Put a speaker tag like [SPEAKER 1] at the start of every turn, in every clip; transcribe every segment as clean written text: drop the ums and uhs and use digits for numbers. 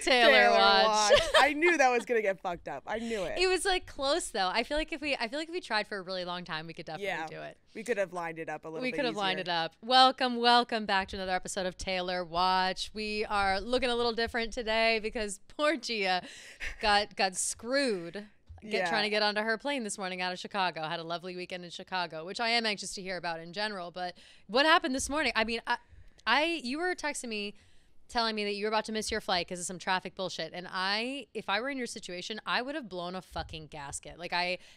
[SPEAKER 1] Taylor watch.
[SPEAKER 2] I knew that was gonna get fucked up. I knew it.
[SPEAKER 1] It was like close though. I feel like if we tried for a really long time, we could definitely do it.
[SPEAKER 2] We could have lined it up a little bit.
[SPEAKER 1] We could have lined it up. Welcome back to another episode of Taylor Watch. We are looking a little different today because poor Gia got screwed. Trying to get onto her plane this morning out of Chicago. Had a lovely weekend in Chicago, which I am anxious to hear about in general. But what happened this morning? I mean, you were texting me, telling me that you were about to miss your flight because of some traffic bullshit. And if I were in your situation, I would have blown a fucking gasket. Like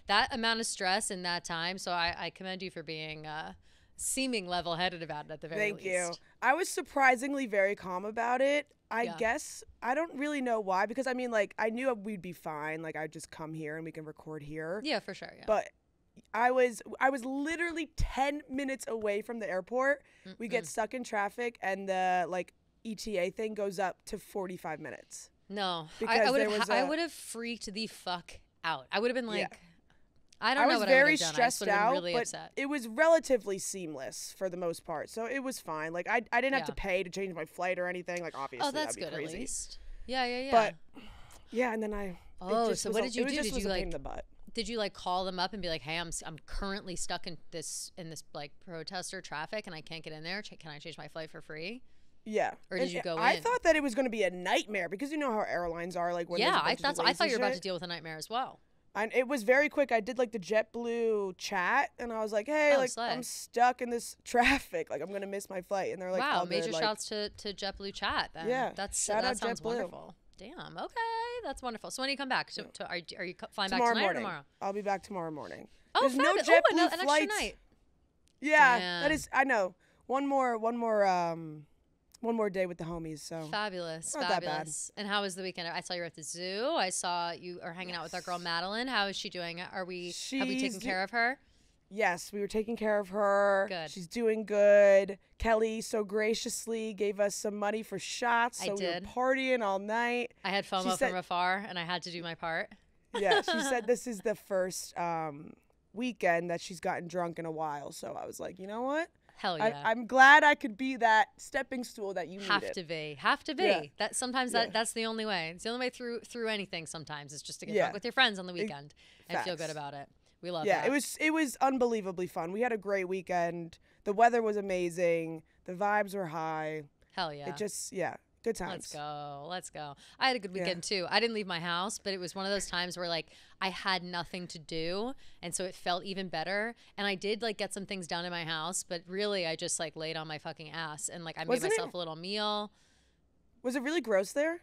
[SPEAKER 1] that amount of stress in that time. So I commend you for being seeming level-headed about it at the very least.
[SPEAKER 2] Thank you. I was surprisingly very calm about it. I guess I don't really know why, because I mean, like, I knew we'd be fine. Like, I'd just come here and we can record here.
[SPEAKER 1] Yeah, for sure. Yeah.
[SPEAKER 2] But I was literally 10 minutes away from the airport. We get stuck in traffic, and the ETA thing goes up to 45 minutes.
[SPEAKER 1] No, I would have freaked the fuck out. I would have been like, I don't know what I would have done. I
[SPEAKER 2] stressed out,
[SPEAKER 1] really
[SPEAKER 2] but
[SPEAKER 1] upset.
[SPEAKER 2] It was relatively seamless for the most part, so it was fine. Like I didn't have to pay to change my flight or anything. Like obviously,
[SPEAKER 1] that's
[SPEAKER 2] that'd be
[SPEAKER 1] good
[SPEAKER 2] crazy.
[SPEAKER 1] at least. Yeah.
[SPEAKER 2] But and then
[SPEAKER 1] so what did you do?
[SPEAKER 2] Did you pain in the butt.
[SPEAKER 1] Did you call them up and be like, hey, I'm currently stuck in this protester traffic and I can't get in there. Can I change my flight for free?
[SPEAKER 2] Yeah.
[SPEAKER 1] Or did you go in?
[SPEAKER 2] I thought that it was going to be a nightmare because you know how airlines are. Like when
[SPEAKER 1] I thought you were about to deal with a nightmare as well.
[SPEAKER 2] And it was very quick. I did the JetBlue chat, and I was like, "Hey, I'm stuck in this traffic. Like, I'm gonna miss my flight." And they're like,
[SPEAKER 1] "Wow, major shouts to JetBlue chat." Then.
[SPEAKER 2] Yeah,
[SPEAKER 1] that sounds wonderful. Damn. Okay, that's wonderful. So when do you come back? So are you flying back tonight or tomorrow?
[SPEAKER 2] I'll be back tomorrow morning.
[SPEAKER 1] Oh,
[SPEAKER 2] there's no JetBlue
[SPEAKER 1] an
[SPEAKER 2] flights.
[SPEAKER 1] extra night.
[SPEAKER 2] Yeah,
[SPEAKER 1] Damn.
[SPEAKER 2] that is. I know. One more day with the homies. So
[SPEAKER 1] fabulous.
[SPEAKER 2] Not that bad.
[SPEAKER 1] And how was the weekend? I saw you were at the zoo. I saw you are hanging out with our girl Madeline. How is she doing? Have we taken care of her?
[SPEAKER 2] Yes, we were taking care of her.
[SPEAKER 1] Good.
[SPEAKER 2] She's doing good. Kelly so graciously gave us some money for shots. So we were partying all night.
[SPEAKER 1] I had FOMO from afar, and I had to do my part.
[SPEAKER 2] Yeah, she said this is the first weekend that she's gotten drunk in a while. So I was like, you know what?
[SPEAKER 1] Hell yeah.
[SPEAKER 2] I'm glad I could be that stepping stool that you needed.
[SPEAKER 1] Have to be.
[SPEAKER 2] Yeah.
[SPEAKER 1] That sometimes that's the only way. It's the only way through anything sometimes is just to get drunk with your friends on the weekend and feel good about it. We love that.
[SPEAKER 2] Yeah, it was unbelievably fun. We had a great weekend. The weather was amazing. The vibes were high.
[SPEAKER 1] Hell yeah.
[SPEAKER 2] It just good times.
[SPEAKER 1] Let's go. I had a good weekend too. I didn't leave my house, but it was one of those times where I had nothing to do, and so it felt even better. And I did get some things done in my house, but really I just laid on my fucking ass and I made myself a little meal.
[SPEAKER 2] Was it really gross there?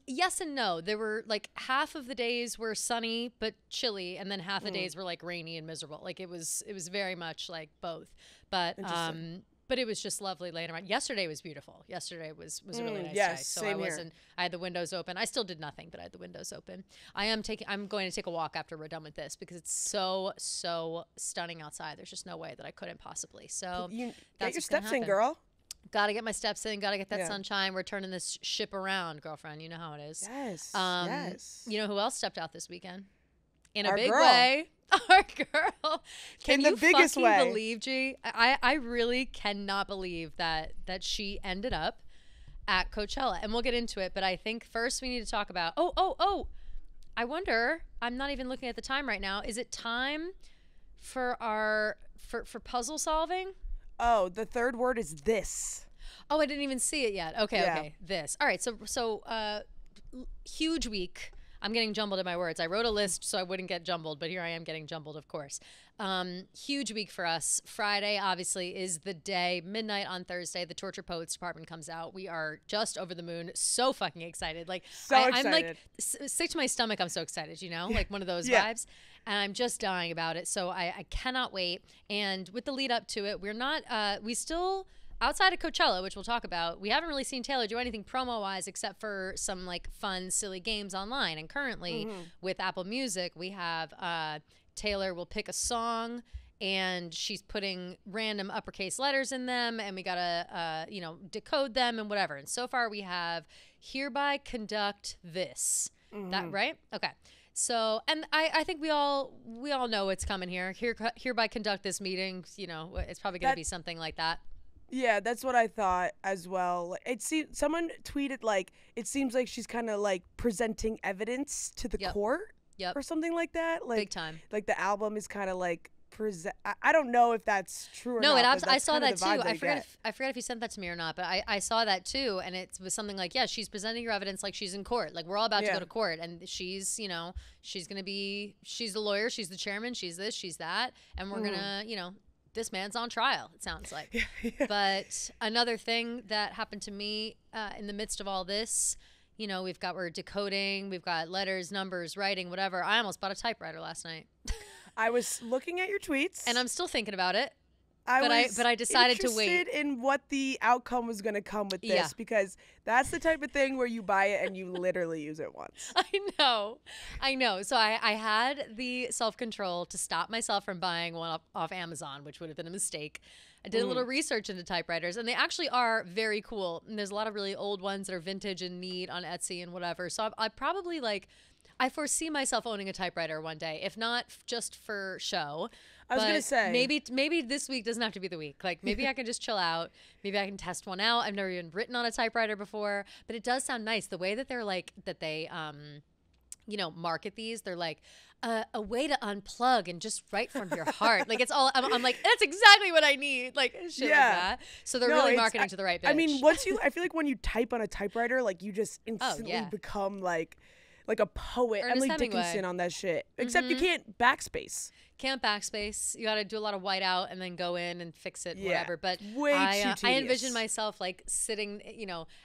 [SPEAKER 1] Yes and no. There were half of the days were sunny but chilly, and then half the days were rainy and miserable. It was very much both. But it was just lovely laying around. Yesterday was beautiful. Yesterday was a really nice day. So I had the windows open. I still did nothing, but I had the windows open. I'm going to take a walk after we're done with this because it's so stunning outside. There's just no way that I couldn't possibly. So
[SPEAKER 2] get your steps in, girl.
[SPEAKER 1] Got to get my steps in. Got to get that sunshine. We're turning this ship around, girlfriend. You know how it is.
[SPEAKER 2] Yes.
[SPEAKER 1] Yes. You know who else stepped out this weekend? In a
[SPEAKER 2] Our
[SPEAKER 1] big
[SPEAKER 2] girl.
[SPEAKER 1] way. Our girl. Can you
[SPEAKER 2] biggest
[SPEAKER 1] fucking
[SPEAKER 2] way.
[SPEAKER 1] believe, G? I really cannot believe that she ended up at Coachella. And we'll get into it. But I think first we need to talk about, I wonder, I'm not even looking at the time right now. Is it time for for puzzle solving?
[SPEAKER 2] Oh, the third word is this.
[SPEAKER 1] Oh, I didn't even see it yet. Okay. This. All right. So huge week. I'm getting jumbled in my words. I wrote a list so I wouldn't get jumbled, but here I am getting jumbled, of course. Huge week for us. Friday, obviously, is the day. Midnight on Thursday, the Torture Poets Department comes out. We are just over the moon. So fucking excited.
[SPEAKER 2] Excited.
[SPEAKER 1] I'm sick to my stomach. I'm so excited, one of those vibes. And I'm just dying about it. So I cannot wait. And with the lead up to it, we're not, we still... Outside of Coachella, which we'll talk about, we haven't really seen Taylor do anything promo-wise except for some fun, silly games online. And currently, with Apple Music, we have Taylor will pick a song, and she's putting random uppercase letters in them, and we gotta decode them and whatever. And so far, we have hereby conduct this. That right? Okay. So, and I think we all know what's coming here. Hereby conduct this meeting. It's probably gonna be something like that.
[SPEAKER 2] Yeah, that's what I thought as well. It seemed someone tweeted like it seems like she's kind of like presenting evidence to the
[SPEAKER 1] Yep.
[SPEAKER 2] court
[SPEAKER 1] Yep.
[SPEAKER 2] or something like that.
[SPEAKER 1] Big time.
[SPEAKER 2] Like the album is kind of like present. I don't know if that's true or
[SPEAKER 1] No,
[SPEAKER 2] not.
[SPEAKER 1] it
[SPEAKER 2] But
[SPEAKER 1] I
[SPEAKER 2] that's
[SPEAKER 1] saw
[SPEAKER 2] kinda
[SPEAKER 1] that
[SPEAKER 2] the
[SPEAKER 1] too.
[SPEAKER 2] vibes
[SPEAKER 1] I forget
[SPEAKER 2] get.
[SPEAKER 1] if you sent that to me or not, but I saw that too, and it was something like, yeah, she's presenting your evidence like she's in court. Like we're all about to
[SPEAKER 2] Yeah.
[SPEAKER 1] go to court, and she's, she's the lawyer, she's the chairman, she's this, she's that, and we're gonna, this man's on trial. It sounds like.
[SPEAKER 2] Yeah.
[SPEAKER 1] But another thing that happened to me in the midst of all this. We're decoding, we've got letters, numbers, writing, whatever. I almost bought a typewriter last night.
[SPEAKER 2] I was looking at your tweets,
[SPEAKER 1] And I'm still thinking about it.
[SPEAKER 2] I
[SPEAKER 1] But I decided to wait.
[SPEAKER 2] interested in what the outcome was going to come with this
[SPEAKER 1] Yeah.
[SPEAKER 2] because that's the type of thing where you buy it and you literally use it once.
[SPEAKER 1] I know. So I had the self-control to stop myself from buying one off Amazon, which would have been a mistake. I did a little research into typewriters, and they actually are very cool. And there's a lot of really old ones that are vintage and neat on Etsy and whatever. So I probably I foresee myself owning a typewriter one day, if not just for show.
[SPEAKER 2] I was
[SPEAKER 1] but
[SPEAKER 2] gonna say.
[SPEAKER 1] maybe this week doesn't have to be the week. Like maybe I can just chill out. Maybe I can test one out. I've never even written on a typewriter before, but it does sound nice. The way that they're market these. They're like a way to unplug and just write from your heart. Like it's all. I'm like that's exactly what I need. Like shit like that. So they're really marketing to the right bitch.
[SPEAKER 2] I mean, I feel like when you type on a typewriter, like you just instantly become like a poet.
[SPEAKER 1] Ernest
[SPEAKER 2] Emily
[SPEAKER 1] Hemingway.
[SPEAKER 2] Dickinson on that shit. Except you can't backspace.
[SPEAKER 1] Can't backspace. You got to do a lot of whiteout and then go in and fix it,
[SPEAKER 2] Yeah.
[SPEAKER 1] whatever. But
[SPEAKER 2] Way too
[SPEAKER 1] I
[SPEAKER 2] tedious.
[SPEAKER 1] envision myself like sitting,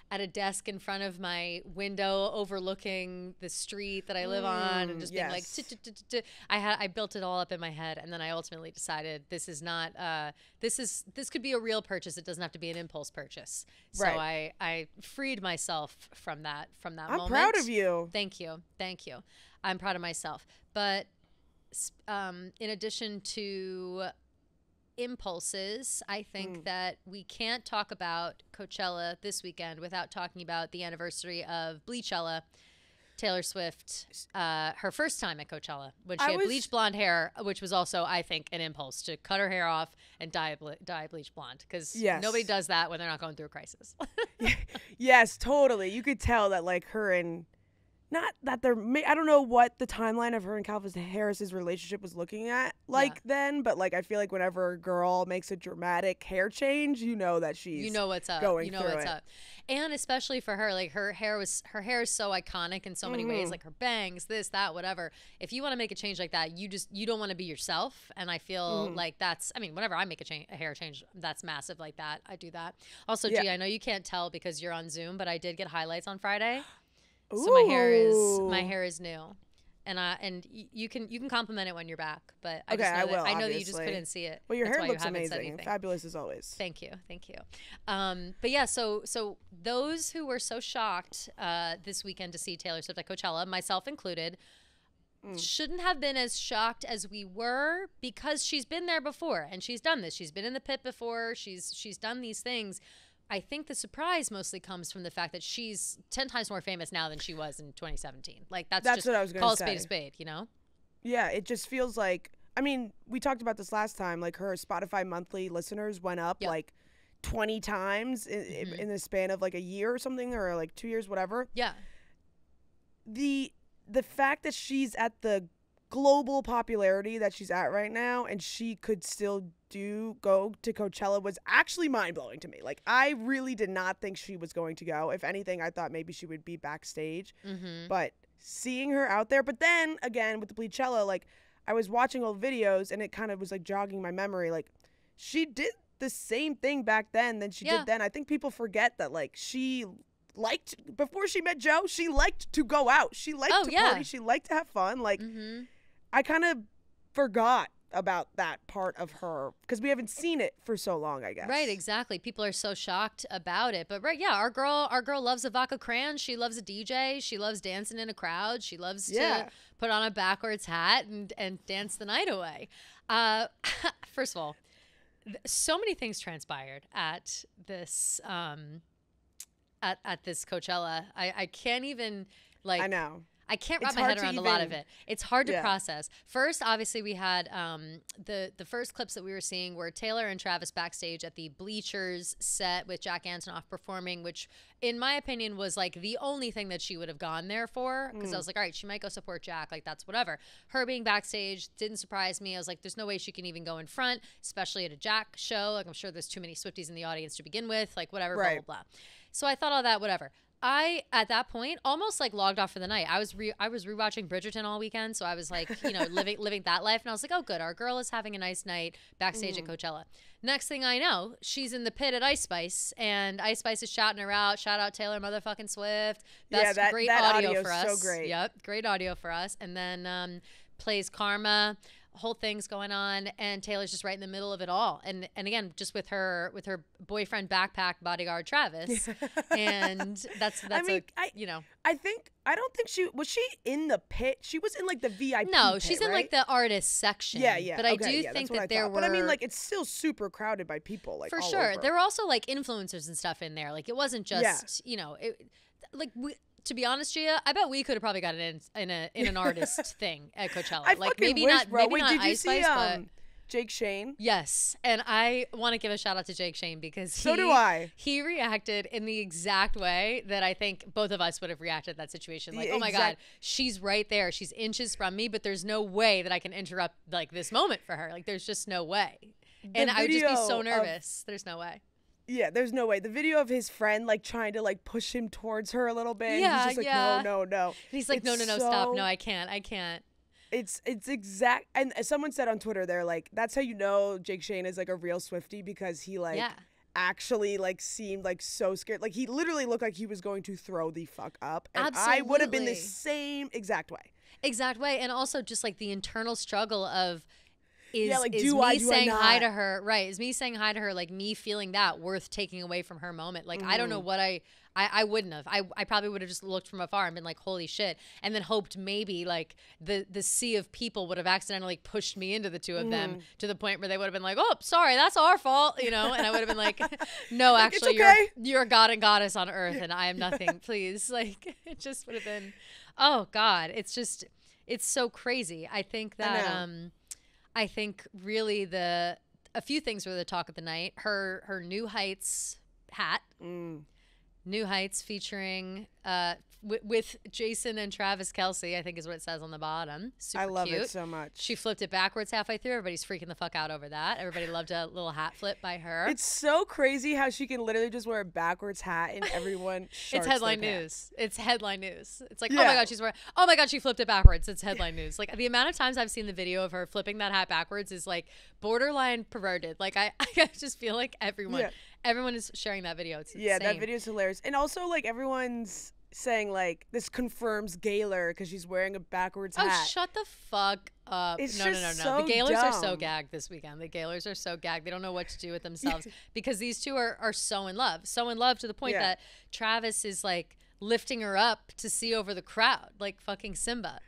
[SPEAKER 1] at a desk in front of my window overlooking the street that I live on and just being like,
[SPEAKER 2] yes.
[SPEAKER 1] I built it all up in my head. And then I ultimately decided this is not, this could be a real purchase. It doesn't have to be an impulse purchase. So
[SPEAKER 2] Right.
[SPEAKER 1] I freed myself from that
[SPEAKER 2] I'm
[SPEAKER 1] moment.
[SPEAKER 2] proud of you.
[SPEAKER 1] Thank you. I'm proud of myself. But in addition to impulses, I think that we can't talk about Coachella this weekend without talking about the anniversary of Bleachella. Taylor Swift, her first time at Coachella, when she had bleached blonde hair, which was also, I think, an impulse to cut her hair off and dye bleach blonde, because nobody does that when they're not going through a crisis.
[SPEAKER 2] Yes, totally. You could tell that like her and not that they're I don't know what the timeline of her and Calvin Harris's relationship was looking at then, but like I feel like whenever a girl makes a dramatic hair change, you know that she's
[SPEAKER 1] what's up.
[SPEAKER 2] Going through
[SPEAKER 1] what's up. And especially for her, like her hair is so iconic in so many ways, like her bangs, this, that, whatever. If you want to make a change like that, you don't want to be yourself. And I feel like whenever I make a hair change, that's massive like that. I do that. Also, G, I know you can't tell because you're on Zoom, but I did get highlights on Friday. So my hair is new, and you can compliment it when you're back. But I know that you just couldn't see it.
[SPEAKER 2] Well, your
[SPEAKER 1] That's
[SPEAKER 2] hair
[SPEAKER 1] why
[SPEAKER 2] looks
[SPEAKER 1] you haven't said
[SPEAKER 2] amazing,
[SPEAKER 1] anything.
[SPEAKER 2] fabulous as always.
[SPEAKER 1] Thank you. But yeah, so those who were so shocked this weekend to see Taylor Swift at Coachella, myself included, shouldn't have been as shocked as we were because she's been there before and she's done this. She's been in the pit before. She's done these things. I think the surprise mostly comes from the fact that she's 10 times more famous now than she was in 2017. Like that's just
[SPEAKER 2] what I was gonna
[SPEAKER 1] call
[SPEAKER 2] say.
[SPEAKER 1] a spade a spade, you know?
[SPEAKER 2] Yeah, it just feels like, I mean, we talked about this last time, like her Spotify monthly listeners went up like 20 times in the span of like a year or something, or like 2 years, whatever.
[SPEAKER 1] Yeah.
[SPEAKER 2] The fact that she's at the global popularity that she's at right now and she could still go to Coachella was actually mind-blowing to me. Like I really did not think she was going to go. If anything, I thought maybe she would be backstage. But seeing her out there, but then again with the Bleachella, like I was watching old videos and it kind of was like jogging my memory. Like she did the same thing back then than she did then. I think people forget that like she liked, before she met Joe, she liked to go out. She liked to party. She liked to have fun. Like I kind of forgot about that part of her because we haven't seen it for so long, I guess.
[SPEAKER 1] Right, exactly. People are so shocked about it. But our girl loves a vodka crayon. She loves a DJ. She loves dancing in a crowd. She loves to put on a backwards hat and dance the night away. First of all, so many things transpired at this at this Coachella. I can't even like.
[SPEAKER 2] I know.
[SPEAKER 1] I can't wrap
[SPEAKER 2] It's
[SPEAKER 1] my
[SPEAKER 2] hard
[SPEAKER 1] head
[SPEAKER 2] to
[SPEAKER 1] around a lot of
[SPEAKER 2] even-
[SPEAKER 1] it. It's hard to
[SPEAKER 2] Yeah.
[SPEAKER 1] process. First, obviously, we had the first clips that we were seeing were Taylor and Travis backstage at the Bleachers set with Jack Antonoff performing, which, in my opinion, was like the only thing that she would have gone there for. Because I was like, all right, she might go support Jack. Like, that's whatever. Her being backstage didn't surprise me. I was like, there's no way she can even go in front, especially at a Jack show. Like, I'm sure there's too many Swifties in the audience to begin with. Like, whatever, blah,
[SPEAKER 2] Right.
[SPEAKER 1] blah, blah. So I thought all that, whatever. I at that point almost like logged off for the night. I was rewatching Bridgerton all weekend, so I was like, living that life, and I was like, oh, good, our girl is having a nice night backstage at Coachella. Next thing I know, she's in the pit at Ice Spice, and Ice Spice is shouting her out. Shout out Taylor motherfucking Swift. Best, great audio
[SPEAKER 2] audio's
[SPEAKER 1] for us.
[SPEAKER 2] so great.
[SPEAKER 1] Yep, great audio for us. And then plays Karma. Whole thing's going on, and Taylor's just right in the middle of it all, and again, just with her boyfriend backpack bodyguard Travis, and that's
[SPEAKER 2] I mean, I don't think she was in the pit. She was in like the VIP.
[SPEAKER 1] No,
[SPEAKER 2] pit,
[SPEAKER 1] she's in
[SPEAKER 2] right?
[SPEAKER 1] like the artist section.
[SPEAKER 2] Yeah.
[SPEAKER 1] But I
[SPEAKER 2] okay,
[SPEAKER 1] do
[SPEAKER 2] yeah,
[SPEAKER 1] think
[SPEAKER 2] that's what
[SPEAKER 1] that
[SPEAKER 2] I
[SPEAKER 1] there
[SPEAKER 2] thought.
[SPEAKER 1] were.
[SPEAKER 2] But I mean, like, it's still super crowded by people. Like,
[SPEAKER 1] for
[SPEAKER 2] all
[SPEAKER 1] sure,
[SPEAKER 2] over.
[SPEAKER 1] there were also like influencers and stuff in there. Like, it wasn't just like we. To be honest, Gia, I bet we could have probably gotten in an artist thing at Coachella.
[SPEAKER 2] I
[SPEAKER 1] like
[SPEAKER 2] fucking
[SPEAKER 1] maybe
[SPEAKER 2] wish,
[SPEAKER 1] not,
[SPEAKER 2] bro.
[SPEAKER 1] maybe
[SPEAKER 2] Wait,
[SPEAKER 1] not
[SPEAKER 2] did you
[SPEAKER 1] Ice
[SPEAKER 2] see
[SPEAKER 1] Spice, but
[SPEAKER 2] Jake Shane?
[SPEAKER 1] yes. And I want to give a shout out to Jake Shane because
[SPEAKER 2] So do I.
[SPEAKER 1] He reacted in the exact way that I think both of us would have reacted in that situation. Like,
[SPEAKER 2] The
[SPEAKER 1] oh my God, she's right there. She's inches from me, but there's no way that I can interrupt like this moment for her. Like, there's just no way. And I would just be so nervous. There's no way.
[SPEAKER 2] Yeah, there's no way. The video of his friend like trying to like push him towards her a little bit.
[SPEAKER 1] Yeah,
[SPEAKER 2] he's just like,
[SPEAKER 1] yeah.
[SPEAKER 2] no.
[SPEAKER 1] And he's like, no, stop. No, I can't.
[SPEAKER 2] It's exact. And someone said on Twitter, they're like, that's how you know Jake Shane is like a real Swiftie, because he like actually like seemed like so scared. Like, he literally looked like he was going to throw the fuck up. And I would have been the same exact way.
[SPEAKER 1] And also just like the internal struggle of is
[SPEAKER 2] do
[SPEAKER 1] me
[SPEAKER 2] I, do I
[SPEAKER 1] saying hi
[SPEAKER 2] not?
[SPEAKER 1] to her, right? Is me saying hi to her, like me feeling that worth taking away from her moment? Like, I don't know what I wouldn't have. I probably would have just looked from afar and been like, holy shit. And then hoped maybe like the sea of people would have accidentally pushed me into the two of them to the point where they would have been like, oh, sorry, that's our fault, And I would have been like, no,
[SPEAKER 2] like,
[SPEAKER 1] actually,
[SPEAKER 2] okay.
[SPEAKER 1] you're a god and goddess on earth and I am nothing, please. Like, it just would have been, oh God, it's so crazy. I think that, I think really a few things were the talk of the night. Her New Heights hat. New Heights featuring with Jason and Travis Kelce, I think is what it says on the bottom. Super
[SPEAKER 2] I love
[SPEAKER 1] cute.
[SPEAKER 2] it so much.
[SPEAKER 1] She flipped it backwards halfway through. Everybody's freaking the fuck out over that. Everybody loved a little hat flip by her.
[SPEAKER 2] It's so crazy how she can literally just wear a backwards hat and everyone
[SPEAKER 1] It's headline news. It's headline news. It's like, oh
[SPEAKER 2] Yeah.
[SPEAKER 1] my God, oh my God, she flipped it backwards. It's headline news. Like, the amount of times I've seen the video of her flipping that hat backwards is like borderline perverted. Like, I just feel like everyone is sharing that video. It's insane.
[SPEAKER 2] that video is hilarious. And also, like, everyone's saying, like, this confirms Gaylor because she's wearing a backwards hat.
[SPEAKER 1] Oh, shut the fuck up.
[SPEAKER 2] It's
[SPEAKER 1] No.
[SPEAKER 2] just
[SPEAKER 1] The
[SPEAKER 2] so
[SPEAKER 1] Gaylors are so
[SPEAKER 2] dumb.
[SPEAKER 1] gagged this weekend. The Gaylors are so gagged. They don't know what to do with themselves because these two are so in love. So in love to the point that Travis is, like, lifting her up to see over the crowd, like fucking Simba.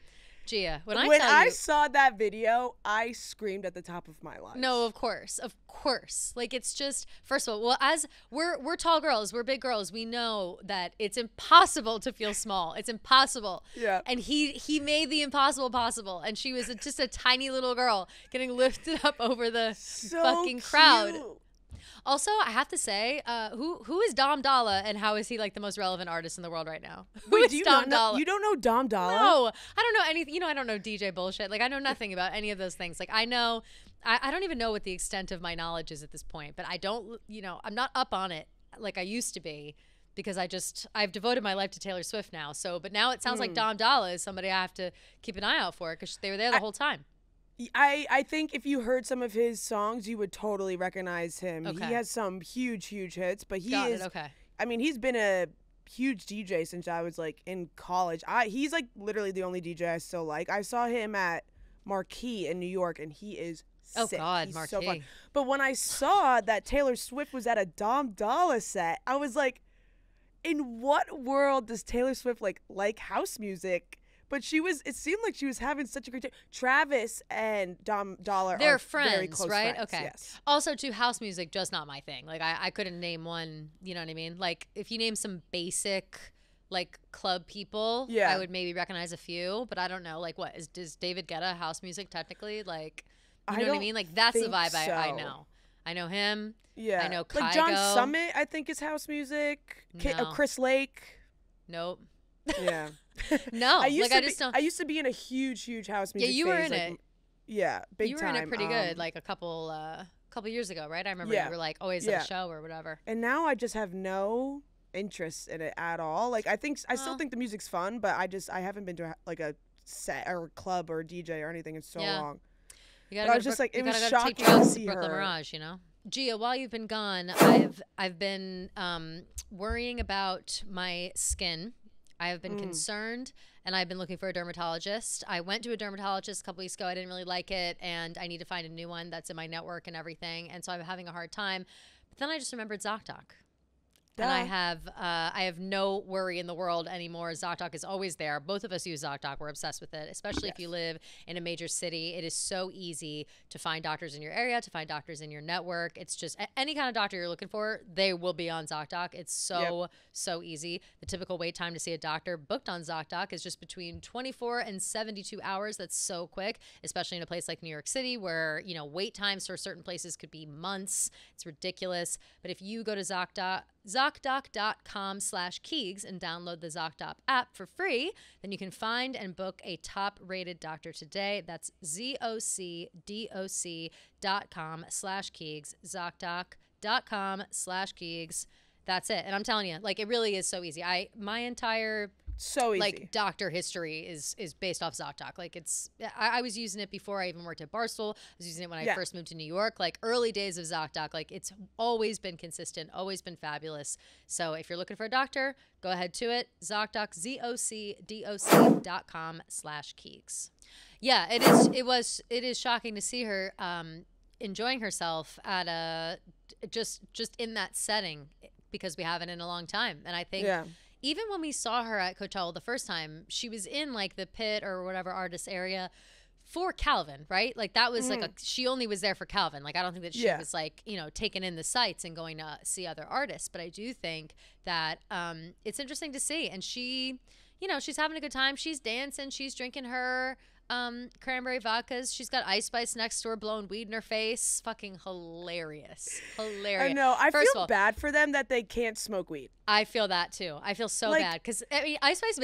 [SPEAKER 1] Gia, when
[SPEAKER 2] I saw that video, I screamed at the top of my lungs.
[SPEAKER 1] No, of course. Like, it's just, first of all, well, as we're tall girls, we're big girls, we know that it's impossible to feel small. It's impossible.
[SPEAKER 2] Yeah.
[SPEAKER 1] And he made the impossible possible, and she was just a tiny little girl getting lifted up over the fucking crowd.
[SPEAKER 2] Cute.
[SPEAKER 1] Also, I have to say, who is Dom Dalla, and how is he like the most relevant artist in the world right now?
[SPEAKER 2] Wait, do you Dom Dalla? You don't know Dom Dalla?
[SPEAKER 1] No, I don't know anything. I don't know DJ bullshit. Like, I know nothing about any of those things. Like, I know, I don't even know what the extent of my knowledge is at this point. But I don't, I'm not up on it like I used to be, because I've devoted my life to Taylor Swift now. So, but now it sounds like Dom Dalla is somebody I have to keep an eye out for, because they were there the whole time.
[SPEAKER 2] I think if you heard some of his songs, you would totally recognize him.
[SPEAKER 1] Okay.
[SPEAKER 2] He has some huge hits, but
[SPEAKER 1] Okay.
[SPEAKER 2] I mean, he's been a huge DJ since I was like in college. He's like literally the only DJ I still like. I saw him at Marquee in New York, and he is sick.
[SPEAKER 1] Oh God,
[SPEAKER 2] he's
[SPEAKER 1] Marquee.
[SPEAKER 2] so fun. But when I saw that Taylor Swift was at a Dom Dalla set, I was like, in what world does Taylor Swift like house music? But it seemed like she was having such a great time. Travis and Dom Dalla
[SPEAKER 1] They're
[SPEAKER 2] are
[SPEAKER 1] friends,
[SPEAKER 2] very close
[SPEAKER 1] right?
[SPEAKER 2] friends.
[SPEAKER 1] Okay.
[SPEAKER 2] Yes.
[SPEAKER 1] Also, too, house music, just not my thing. Like, I couldn't name one, you know what I mean? Like, if you name some basic, like club people,
[SPEAKER 2] Yeah.
[SPEAKER 1] I would maybe recognize a few, but I don't know. Like, what is David Guetta house music technically? Like, you know what I
[SPEAKER 2] don't
[SPEAKER 1] mean? Like, that's the
[SPEAKER 2] think
[SPEAKER 1] vibe I
[SPEAKER 2] so.
[SPEAKER 1] know. I know him.
[SPEAKER 2] Yeah.
[SPEAKER 1] I know
[SPEAKER 2] Like John
[SPEAKER 1] Kygo.
[SPEAKER 2] Summit, I think is house music.
[SPEAKER 1] No.
[SPEAKER 2] Chris Lake.
[SPEAKER 1] Nope.
[SPEAKER 2] Yeah.
[SPEAKER 1] No.
[SPEAKER 2] I used
[SPEAKER 1] like,
[SPEAKER 2] to
[SPEAKER 1] I just don't.
[SPEAKER 2] I used to be in a huge house music
[SPEAKER 1] Yeah, you were
[SPEAKER 2] phase,
[SPEAKER 1] in
[SPEAKER 2] like,
[SPEAKER 1] it.
[SPEAKER 2] Yeah, big
[SPEAKER 1] You were
[SPEAKER 2] time.
[SPEAKER 1] in it pretty good, like a couple years ago, right? I remember
[SPEAKER 2] Yeah.
[SPEAKER 1] you were like always
[SPEAKER 2] Yeah.
[SPEAKER 1] at a show or whatever.
[SPEAKER 2] And now I just have no interest in it at all. Like I still
[SPEAKER 1] Well.
[SPEAKER 2] think the music's fun, but I haven't been to like a set or a club or a DJ or anything in so
[SPEAKER 1] Yeah.
[SPEAKER 2] long.
[SPEAKER 1] You gotta
[SPEAKER 2] But I
[SPEAKER 1] go
[SPEAKER 2] was
[SPEAKER 1] to
[SPEAKER 2] just
[SPEAKER 1] Brook-
[SPEAKER 2] like, it
[SPEAKER 1] you
[SPEAKER 2] was
[SPEAKER 1] gotta go to take
[SPEAKER 2] shocking
[SPEAKER 1] your
[SPEAKER 2] to
[SPEAKER 1] ass
[SPEAKER 2] see
[SPEAKER 1] Brooklyn
[SPEAKER 2] her.
[SPEAKER 1] Mirage, you know. Gia, while you've been gone, I've been worrying about my skin. I have been concerned, and I've been looking for a dermatologist. I went to a dermatologist a couple weeks ago. I didn't really like it, and I need to find a new one that's in my network and everything. And so I'm having a hard time. But then I just remembered ZocDoc. And I have no worry in the world anymore. ZocDoc is always there. Both of us use ZocDoc. We're obsessed with it, especially if you live in a major city. It is so easy to find doctors in your area, to find doctors in your network. It's just any kind of doctor you're looking for, they will be on ZocDoc. It's so easy. The typical wait time to see a doctor booked on ZocDoc is just between 24 and 72 hours. That's so quick, especially in a place like New York City where, you know, wait times for certain places could be months. It's ridiculous. But if you go to ZocDoc.com/Keegs and download the ZocDoc app for free, then you can find and book a top-rated doctor today. That's ZocDoc.com/Keegs, ZocDoc.com/Keegs. That's it. And I'm telling you, like, it really is so easy. My entire
[SPEAKER 2] So easy.
[SPEAKER 1] like doctor history is based off ZocDoc. Like I was using it before I even worked at Barstool. I was using it when I first moved to New York. Like early days of ZocDoc. Like it's always been consistent, always been fabulous. So if you're looking for a doctor, go ahead to it. ZocDoc, ZocDoc.com/Keegs. Yeah, it is shocking to see her enjoying herself at a just in that setting because we haven't in a long time. And I think even when we saw her at Coachella the first time, she was in like the pit or whatever artist area for Calvin, right? Like that was like she only was there for Calvin. Like I don't think that she was like, you know, taking in the sights and going to see other artists. But I do think that it's interesting to see. And she, you know, she's having a good time. She's dancing. She's drinking her cranberry vodkas. She's got Ice Spice next to her blowing weed in her face. Fucking hilarious. I
[SPEAKER 2] know. I feel bad for them that they can't smoke weed.
[SPEAKER 1] I feel that too. I feel so bad because I mean, Ice Spice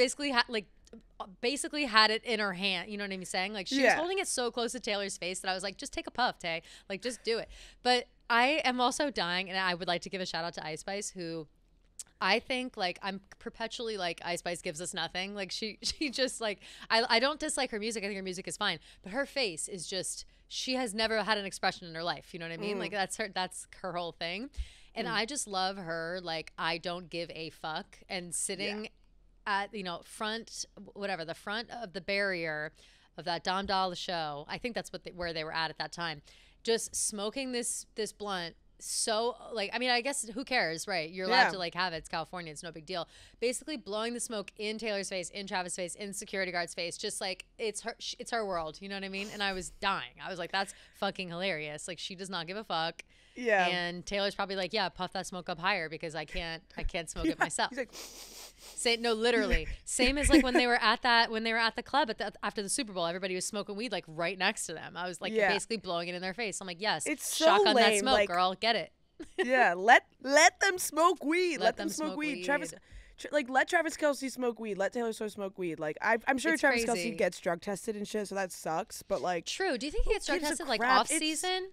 [SPEAKER 1] basically had it in her hand. You know what I'm saying? Like she was holding it so close to Taylor's face that I was like, just take a puff, Tay. Like just do it. But I am also dying, and I would like to give a shout out to Ice Spice, who I think like I'm perpetually like Ice Spice gives us nothing. Like she just like I don't dislike her music. I think her music is fine, but her face is just she has never had an expression in her life. You know what I mean? Like that's her whole thing. And I just love her like I don't give a fuck and sitting at the front of the barrier of that Dom Doll show. I think that's where they were at that time. Just smoking this blunt. So like I mean I guess who cares, right? You're allowed to like have it. It's California, it's no big deal. Basically blowing the smoke in Taylor's face, in Travis' face, in security guard's face, just like it's her world, you know what I mean? And I was dying. I was like, that's fucking hilarious. Like she does not give a fuck. Yeah. And Taylor's probably like, yeah, puff that smoke up higher because I can't smoke it myself. He's like, no, literally. Same as like when they were at the club after the Super Bowl, everybody was smoking weed like right next to them. I was like basically blowing it in their face. I'm like, yes,
[SPEAKER 2] it's so
[SPEAKER 1] shotgun
[SPEAKER 2] lame.
[SPEAKER 1] That smoke, like, girl, get it.
[SPEAKER 2] Yeah, let them smoke weed. Let them smoke weed. Travis, let Travis Kelce smoke weed. Let Taylor Swift smoke weed. Like I'm sure Travis Kelce gets drug tested and shit, so that sucks. But like,
[SPEAKER 1] true. Do you think he gets drug tested like off season?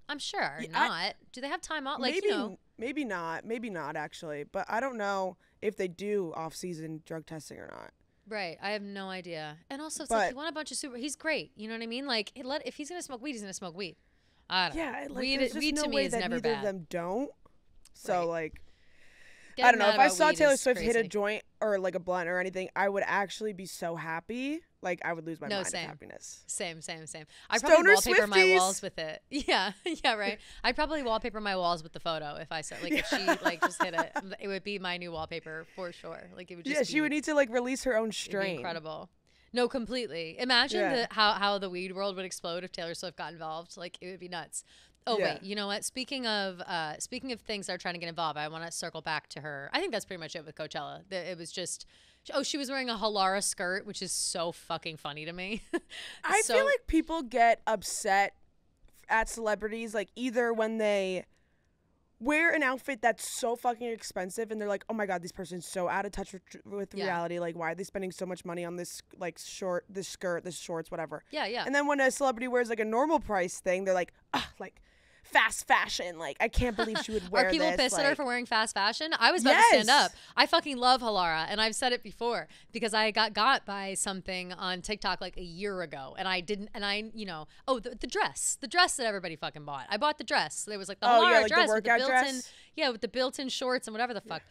[SPEAKER 1] I'm sure not. Do they have time off? Like
[SPEAKER 2] maybe not actually. But I don't know if they do off season drug testing or not.
[SPEAKER 1] Right. I have no idea. And also, it's like you want a bunch of he's great. You know what I mean? Like if he's gonna smoke weed, he's gonna smoke weed. I don't know.
[SPEAKER 2] Like,
[SPEAKER 1] weed
[SPEAKER 2] no
[SPEAKER 1] to me
[SPEAKER 2] way
[SPEAKER 1] is
[SPEAKER 2] that
[SPEAKER 1] never
[SPEAKER 2] neither
[SPEAKER 1] bad.
[SPEAKER 2] of them don't. So like.
[SPEAKER 1] Getting
[SPEAKER 2] I don't know. If I saw Taylor Swift
[SPEAKER 1] crazy.
[SPEAKER 2] hit a joint or like a blunt or anything, I would actually be so happy. Like I would lose my mind of happiness.
[SPEAKER 1] Same. I'd probably wallpaper my
[SPEAKER 2] Swifties.
[SPEAKER 1] walls with it. Yeah, right. I'd probably wallpaper my walls with the photo if I saw if she like just hit it. It would be my new wallpaper for sure. Like it would just
[SPEAKER 2] she would need to like release her own strain.
[SPEAKER 1] Incredible. No, completely. Imagine how the weed world would explode if Taylor Swift got involved. Like it would be nuts. Oh
[SPEAKER 2] Yeah.
[SPEAKER 1] wait, you know what? Speaking of things that are trying to get involved, I want to circle back to her. I think that's pretty much it with Coachella. It was just, oh, she was wearing a Halara skirt, which is so fucking funny to me.
[SPEAKER 2] I
[SPEAKER 1] So
[SPEAKER 2] feel like people get upset at celebrities, like either when they wear an outfit that's so fucking expensive and they're like, oh my god, this person's so out of touch with
[SPEAKER 1] Yeah.
[SPEAKER 2] reality. Like, why are they spending so much money on this like this skirt, this shorts, whatever?
[SPEAKER 1] yeah, yeah.
[SPEAKER 2] And then when a celebrity wears like a normal price thing, they're like, ah, like fast fashion. Like, I can't believe she would wear
[SPEAKER 1] Are people
[SPEAKER 2] this.
[SPEAKER 1] pissed at her
[SPEAKER 2] like-
[SPEAKER 1] for wearing fast fashion? I was about to stand
[SPEAKER 2] Yes.
[SPEAKER 1] up. I fucking love Halara, and I've said it before because I got by something on TikTok like a year ago, and I didn't, and I, you know, oh, the dress that everybody fucking bought. I bought the dress. There was like the
[SPEAKER 2] Oh,
[SPEAKER 1] Halara
[SPEAKER 2] yeah, like the
[SPEAKER 1] dress with the
[SPEAKER 2] workout
[SPEAKER 1] built-in,
[SPEAKER 2] dress?
[SPEAKER 1] yeah, with the built-in shorts and whatever the fuck.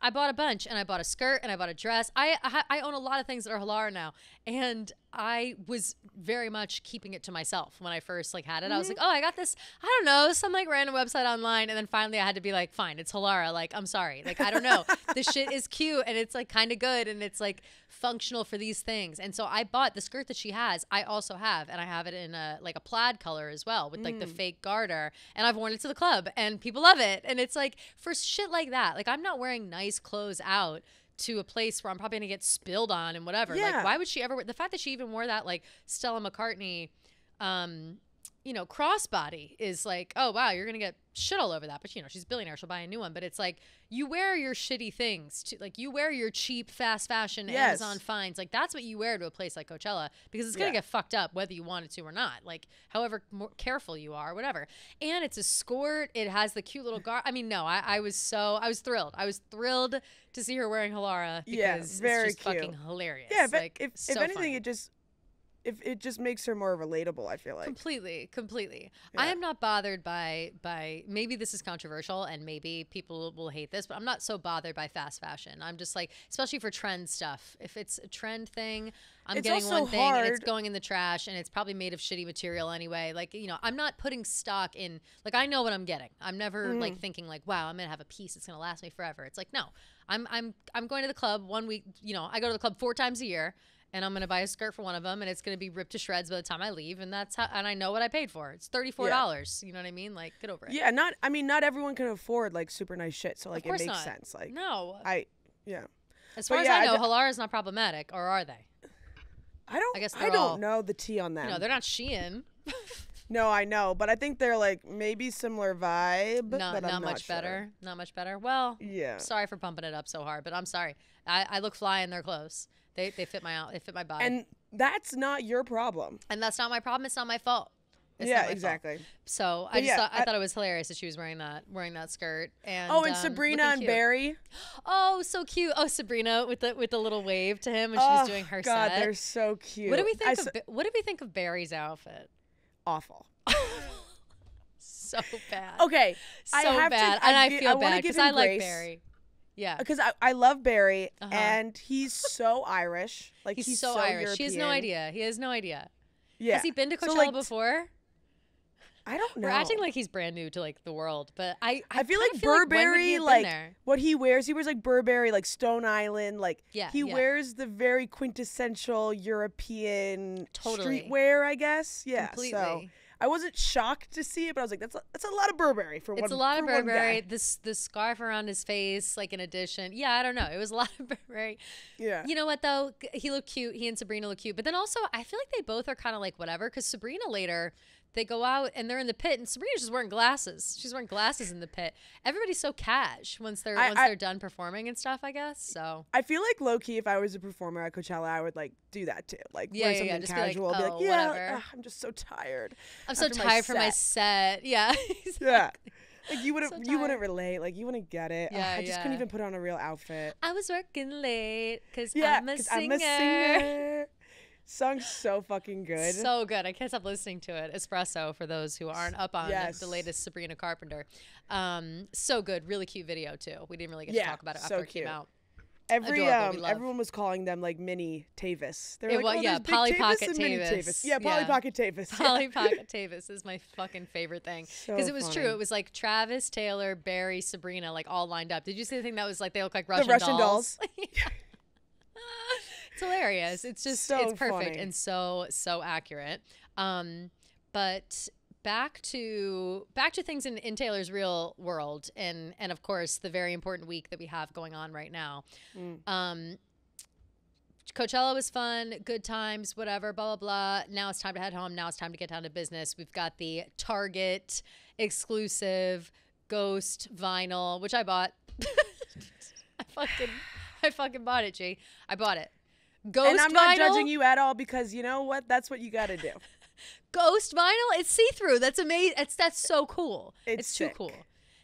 [SPEAKER 1] I bought a bunch, and I bought a skirt, and I bought a dress. I own a lot of things that are Halara now, and I was very much keeping it to myself when I first like had it. I was like, oh, I got this, I don't know, some like random website online, and then finally I had to be like, fine, it's Halara. Like, I'm sorry, like I don't know, this shit is cute and it's like kind of good and it's like functional for these things. And so I bought the skirt that she has. I also have, and I have it in a like a plaid color as well with like the fake garter, and I've worn it to the club, and people love it. And it's like for shit like that, like I'm not wearing nice clothes out to a place where I'm probably gonna get spilled on and whatever.
[SPEAKER 2] Yeah.
[SPEAKER 1] Like, why would she ever wear the fact that she even wore that like Stella McCartney, you know, crossbody is like, oh wow, you're gonna get shit all over that. But you know, she's a billionaire, she'll buy a new one. But it's like you wear your shitty things to, like you wear your cheap fast fashion
[SPEAKER 2] Yes.
[SPEAKER 1] Amazon finds. Like that's what you wear to a place like Coachella because it's gonna
[SPEAKER 2] Yeah.
[SPEAKER 1] get fucked up whether you want it to or not. Like however more careful you are, whatever. And it's a skirt. It has the cute little I mean, no, I was thrilled. I was thrilled to see her wearing Halara because
[SPEAKER 2] Yeah, very
[SPEAKER 1] it's just
[SPEAKER 2] cute.
[SPEAKER 1] fucking hilarious.
[SPEAKER 2] Yeah, but
[SPEAKER 1] like,
[SPEAKER 2] if
[SPEAKER 1] so
[SPEAKER 2] anything,
[SPEAKER 1] funny.
[SPEAKER 2] it just makes her more relatable, I feel like.
[SPEAKER 1] Completely.
[SPEAKER 2] Yeah.
[SPEAKER 1] I am not bothered by maybe this is controversial and maybe people will hate this, but I'm not so bothered by fast fashion. I'm just like, especially for trend stuff. If it's a trend thing, I'm
[SPEAKER 2] It's
[SPEAKER 1] getting
[SPEAKER 2] also
[SPEAKER 1] one thing and it's
[SPEAKER 2] hard-
[SPEAKER 1] going in the trash and it's probably made of shitty material anyway. Like, you know, I'm not putting stock in, like I know what I'm getting. I'm never like thinking like, wow, I'm going to have a piece that's going to last me forever. It's like, no. I'm going to the club 1 week, you know, I go to the club 4 times a year. And I'm gonna buy a skirt for one of them, and it's gonna be ripped to shreds by the time I leave, and that's how. And I know what I paid for. It's $34. You know what I mean? Like, get over it.
[SPEAKER 2] Yeah, not everyone can afford like super nice shit, so like
[SPEAKER 1] Of course
[SPEAKER 2] it makes
[SPEAKER 1] not.
[SPEAKER 2] sense. Like
[SPEAKER 1] No.
[SPEAKER 2] yeah.
[SPEAKER 1] As
[SPEAKER 2] but
[SPEAKER 1] far as
[SPEAKER 2] yeah,
[SPEAKER 1] I know,
[SPEAKER 2] I d-
[SPEAKER 1] Halara is not problematic, or are they?
[SPEAKER 2] I
[SPEAKER 1] guess
[SPEAKER 2] I
[SPEAKER 1] they're
[SPEAKER 2] don't
[SPEAKER 1] all-
[SPEAKER 2] know the tea on them.
[SPEAKER 1] No, they're not Shein.
[SPEAKER 2] No, I know, but I think they're like maybe similar vibe.
[SPEAKER 1] No,
[SPEAKER 2] but I'm
[SPEAKER 1] not much
[SPEAKER 2] sure.
[SPEAKER 1] better. Not much better. Well,
[SPEAKER 2] Yeah.
[SPEAKER 1] sorry for pumping it up so hard, but I'm sorry. I look fly in their clothes. They fit they fit my body,
[SPEAKER 2] And that's not your problem.
[SPEAKER 1] and that's not my problem. It's not my fault. It's not
[SPEAKER 2] Yeah,
[SPEAKER 1] my fault.
[SPEAKER 2] exactly.
[SPEAKER 1] So I
[SPEAKER 2] But
[SPEAKER 1] just
[SPEAKER 2] yeah,
[SPEAKER 1] I thought it was hilarious that she was wearing that skirt. And
[SPEAKER 2] Oh, and Sabrina
[SPEAKER 1] looking
[SPEAKER 2] and
[SPEAKER 1] cute.
[SPEAKER 2] Barry.
[SPEAKER 1] Oh, so cute. Oh, Sabrina with the little wave to him when she
[SPEAKER 2] Oh,
[SPEAKER 1] was doing her
[SPEAKER 2] God,
[SPEAKER 1] set.
[SPEAKER 2] they're so cute.
[SPEAKER 1] What do we think what did we think of Barry's outfit?
[SPEAKER 2] Awful.
[SPEAKER 1] So bad.
[SPEAKER 2] Okay,
[SPEAKER 1] So
[SPEAKER 2] I have
[SPEAKER 1] bad.
[SPEAKER 2] to.
[SPEAKER 1] And I
[SPEAKER 2] gi-
[SPEAKER 1] feel
[SPEAKER 2] wanna
[SPEAKER 1] bad
[SPEAKER 2] give
[SPEAKER 1] because
[SPEAKER 2] him
[SPEAKER 1] I like
[SPEAKER 2] grace,
[SPEAKER 1] Barry. Yeah.
[SPEAKER 2] Because I love Barry,
[SPEAKER 1] Uh-huh.
[SPEAKER 2] and he's so Irish. Like
[SPEAKER 1] He's so Irish. He has no
[SPEAKER 2] European.
[SPEAKER 1] idea. He has no idea.
[SPEAKER 2] Yeah.
[SPEAKER 1] Has he been to Coachella
[SPEAKER 2] So, like,
[SPEAKER 1] before?
[SPEAKER 2] I don't know.
[SPEAKER 1] We're acting like he's brand new to like the world, but I
[SPEAKER 2] I feel
[SPEAKER 1] kinda
[SPEAKER 2] like
[SPEAKER 1] when would he
[SPEAKER 2] Burberry,
[SPEAKER 1] have been
[SPEAKER 2] like
[SPEAKER 1] there?
[SPEAKER 2] what he wears like Burberry, like Stone Island, like
[SPEAKER 1] Yeah,
[SPEAKER 2] he
[SPEAKER 1] yeah.
[SPEAKER 2] wears the very quintessential European
[SPEAKER 1] Totally.
[SPEAKER 2] streetwear, I guess. Yeah. So
[SPEAKER 1] Completely.
[SPEAKER 2] I wasn't shocked to see it, but I was like, that's a lot of Burberry for one.
[SPEAKER 1] It's a lot of
[SPEAKER 2] for one
[SPEAKER 1] Burberry.
[SPEAKER 2] guy.
[SPEAKER 1] The scarf around his face, like in addition. Yeah, I don't know. It was a lot of Burberry.
[SPEAKER 2] Yeah.
[SPEAKER 1] You know what though? He looked cute. He and Sabrina look cute. But then also, I feel like they both are kind of like whatever. Because Sabrina later, they go out and they're in the pit, and Sabrina's just wearing glasses. She's wearing glasses in the pit. Everybody's so cash once they're done performing and stuff. I guess so.
[SPEAKER 2] I feel like low key, if I was a performer at Coachella, I would like do that too. Like
[SPEAKER 1] Yeah,
[SPEAKER 2] wear
[SPEAKER 1] yeah,
[SPEAKER 2] something
[SPEAKER 1] just be like,
[SPEAKER 2] casual,
[SPEAKER 1] "Oh,
[SPEAKER 2] yeah,
[SPEAKER 1] whatever."
[SPEAKER 2] I'm just so tired.
[SPEAKER 1] I'm so
[SPEAKER 2] after my
[SPEAKER 1] tired from my
[SPEAKER 2] set."
[SPEAKER 1] set. Yeah.
[SPEAKER 2] Yeah. Like you wouldn't
[SPEAKER 1] So
[SPEAKER 2] you wouldn't
[SPEAKER 1] tired.
[SPEAKER 2] relate. Like you wouldn't get it. Ugh,
[SPEAKER 1] Yeah,
[SPEAKER 2] I just couldn't
[SPEAKER 1] yeah.
[SPEAKER 2] even put on a real outfit.
[SPEAKER 1] I was working late because
[SPEAKER 2] Yeah,
[SPEAKER 1] I'm a
[SPEAKER 2] 'cause
[SPEAKER 1] singer.
[SPEAKER 2] I'm a singer. Song's so fucking good.
[SPEAKER 1] So good. I can't stop listening to it. Espresso for those who aren't up on
[SPEAKER 2] Yes.
[SPEAKER 1] the latest Sabrina Carpenter. So good. Really cute video too. We didn't really get to
[SPEAKER 2] Yeah,
[SPEAKER 1] talk about it
[SPEAKER 2] so
[SPEAKER 1] after it came
[SPEAKER 2] cute.
[SPEAKER 1] out.
[SPEAKER 2] Every
[SPEAKER 1] Adorable, we love.
[SPEAKER 2] everyone was calling them like mini Tavis. They're
[SPEAKER 1] It
[SPEAKER 2] like,
[SPEAKER 1] was-
[SPEAKER 2] oh,
[SPEAKER 1] yeah,
[SPEAKER 2] there's Big
[SPEAKER 1] Polly
[SPEAKER 2] Tavis
[SPEAKER 1] Pocket
[SPEAKER 2] and Mini
[SPEAKER 1] Tavis.
[SPEAKER 2] Tavis. Yeah, Polly
[SPEAKER 1] Yeah.
[SPEAKER 2] Pocket Tavis. Yeah.
[SPEAKER 1] Polly Pocket Tavis is my fucking favorite thing
[SPEAKER 2] So
[SPEAKER 1] because it was true.
[SPEAKER 2] funny.
[SPEAKER 1] It was like Travis, Taylor, Barry, Sabrina, like all lined up. Did you see the thing that was like they look like Russian,
[SPEAKER 2] Russian
[SPEAKER 1] dolls? It's hilarious. It's just
[SPEAKER 2] So
[SPEAKER 1] it's perfect
[SPEAKER 2] funny.
[SPEAKER 1] and so accurate. But back to things in Taylor's real world, and of course the very important week that we have going on right now. Coachella was fun, good times, whatever, blah, blah, blah. Now it's time to head home. Now it's time to get down to business. We've got the Target exclusive Ghost vinyl, which I bought. I fucking bought it, G. I bought it. Ghost
[SPEAKER 2] and I'm not
[SPEAKER 1] vinyl?
[SPEAKER 2] judging you at all because you know what? That's what you got to do.
[SPEAKER 1] Ghost vinyl? It's see-through. That's amazing. That's so cool. It's too
[SPEAKER 2] sick.
[SPEAKER 1] cool.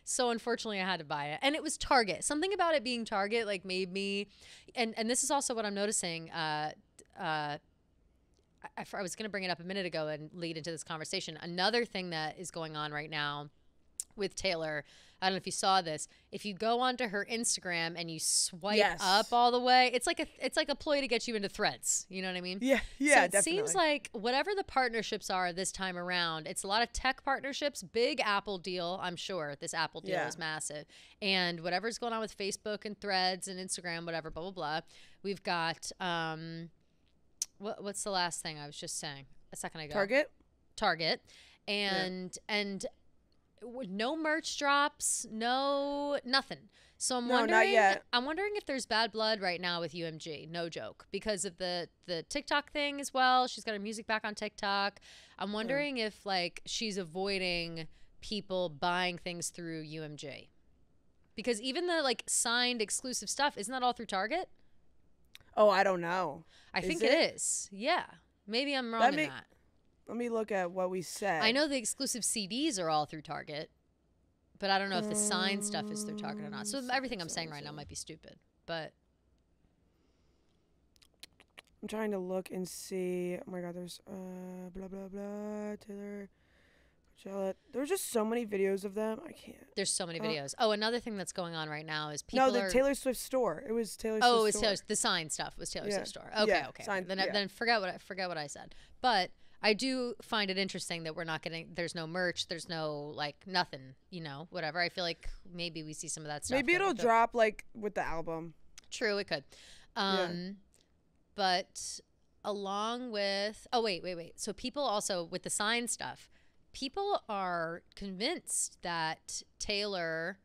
[SPEAKER 1] So unfortunately, I had to buy it, and it was Target. Something about it being Target like made me, and this is also what I'm noticing. I was going to bring it up a minute ago and lead into this conversation. Another thing that is going on right now with Taylor, I don't know if you saw this. If you go onto her Instagram and you swipe up all the way, it's like a ploy to get you into Threads. You know what I mean?
[SPEAKER 2] Yeah,
[SPEAKER 1] so it
[SPEAKER 2] definitely.
[SPEAKER 1] seems like whatever the partnerships are this time around, it's a lot of tech partnerships. Big Apple deal, I'm sure. This Apple deal is massive. And whatever's going on with Facebook and Threads and Instagram, whatever, blah, blah, blah. We've got, what's the last thing I was just saying a second ago? Target. And no merch drops, nothing. So I'm wondering.
[SPEAKER 2] Not yet.
[SPEAKER 1] I'm wondering if there's bad blood right now with UMG. No joke, because of the TikTok thing as well. She's got her music back on TikTok. I'm wondering if like she's avoiding people buying things through UMG, because even the like signed exclusive stuff, isn't that all through Target?
[SPEAKER 2] Oh, I don't know.
[SPEAKER 1] I think it is. Yeah, maybe I'm wrong in that.
[SPEAKER 2] Let me look at what we said.
[SPEAKER 1] I know the exclusive CDs are all through Target, but I don't know if the signed stuff is through Target or not. So everything I'm saying right now might be stupid, but
[SPEAKER 2] I'm trying to look and see. Oh my God, there's blah blah blah Taylor, Coachella. There's just so many videos of them. I can't.
[SPEAKER 1] There's so many videos. Oh, another thing that's going on right now is people.
[SPEAKER 2] No, the Taylor Swift store. It was Taylor Swift.
[SPEAKER 1] Oh, it was
[SPEAKER 2] store.
[SPEAKER 1] The signed stuff was Taylor Swift store. Okay, okay.
[SPEAKER 2] Signed,
[SPEAKER 1] Then forget what I said. But I do find it interesting that we're not getting. There's no merch. There's no like nothing. You know, whatever. I feel like maybe we see some of that stuff.
[SPEAKER 2] Maybe it'll drop like with the album.
[SPEAKER 1] True, it could. But along with wait. So people also with the signed stuff, people are convinced that Taylor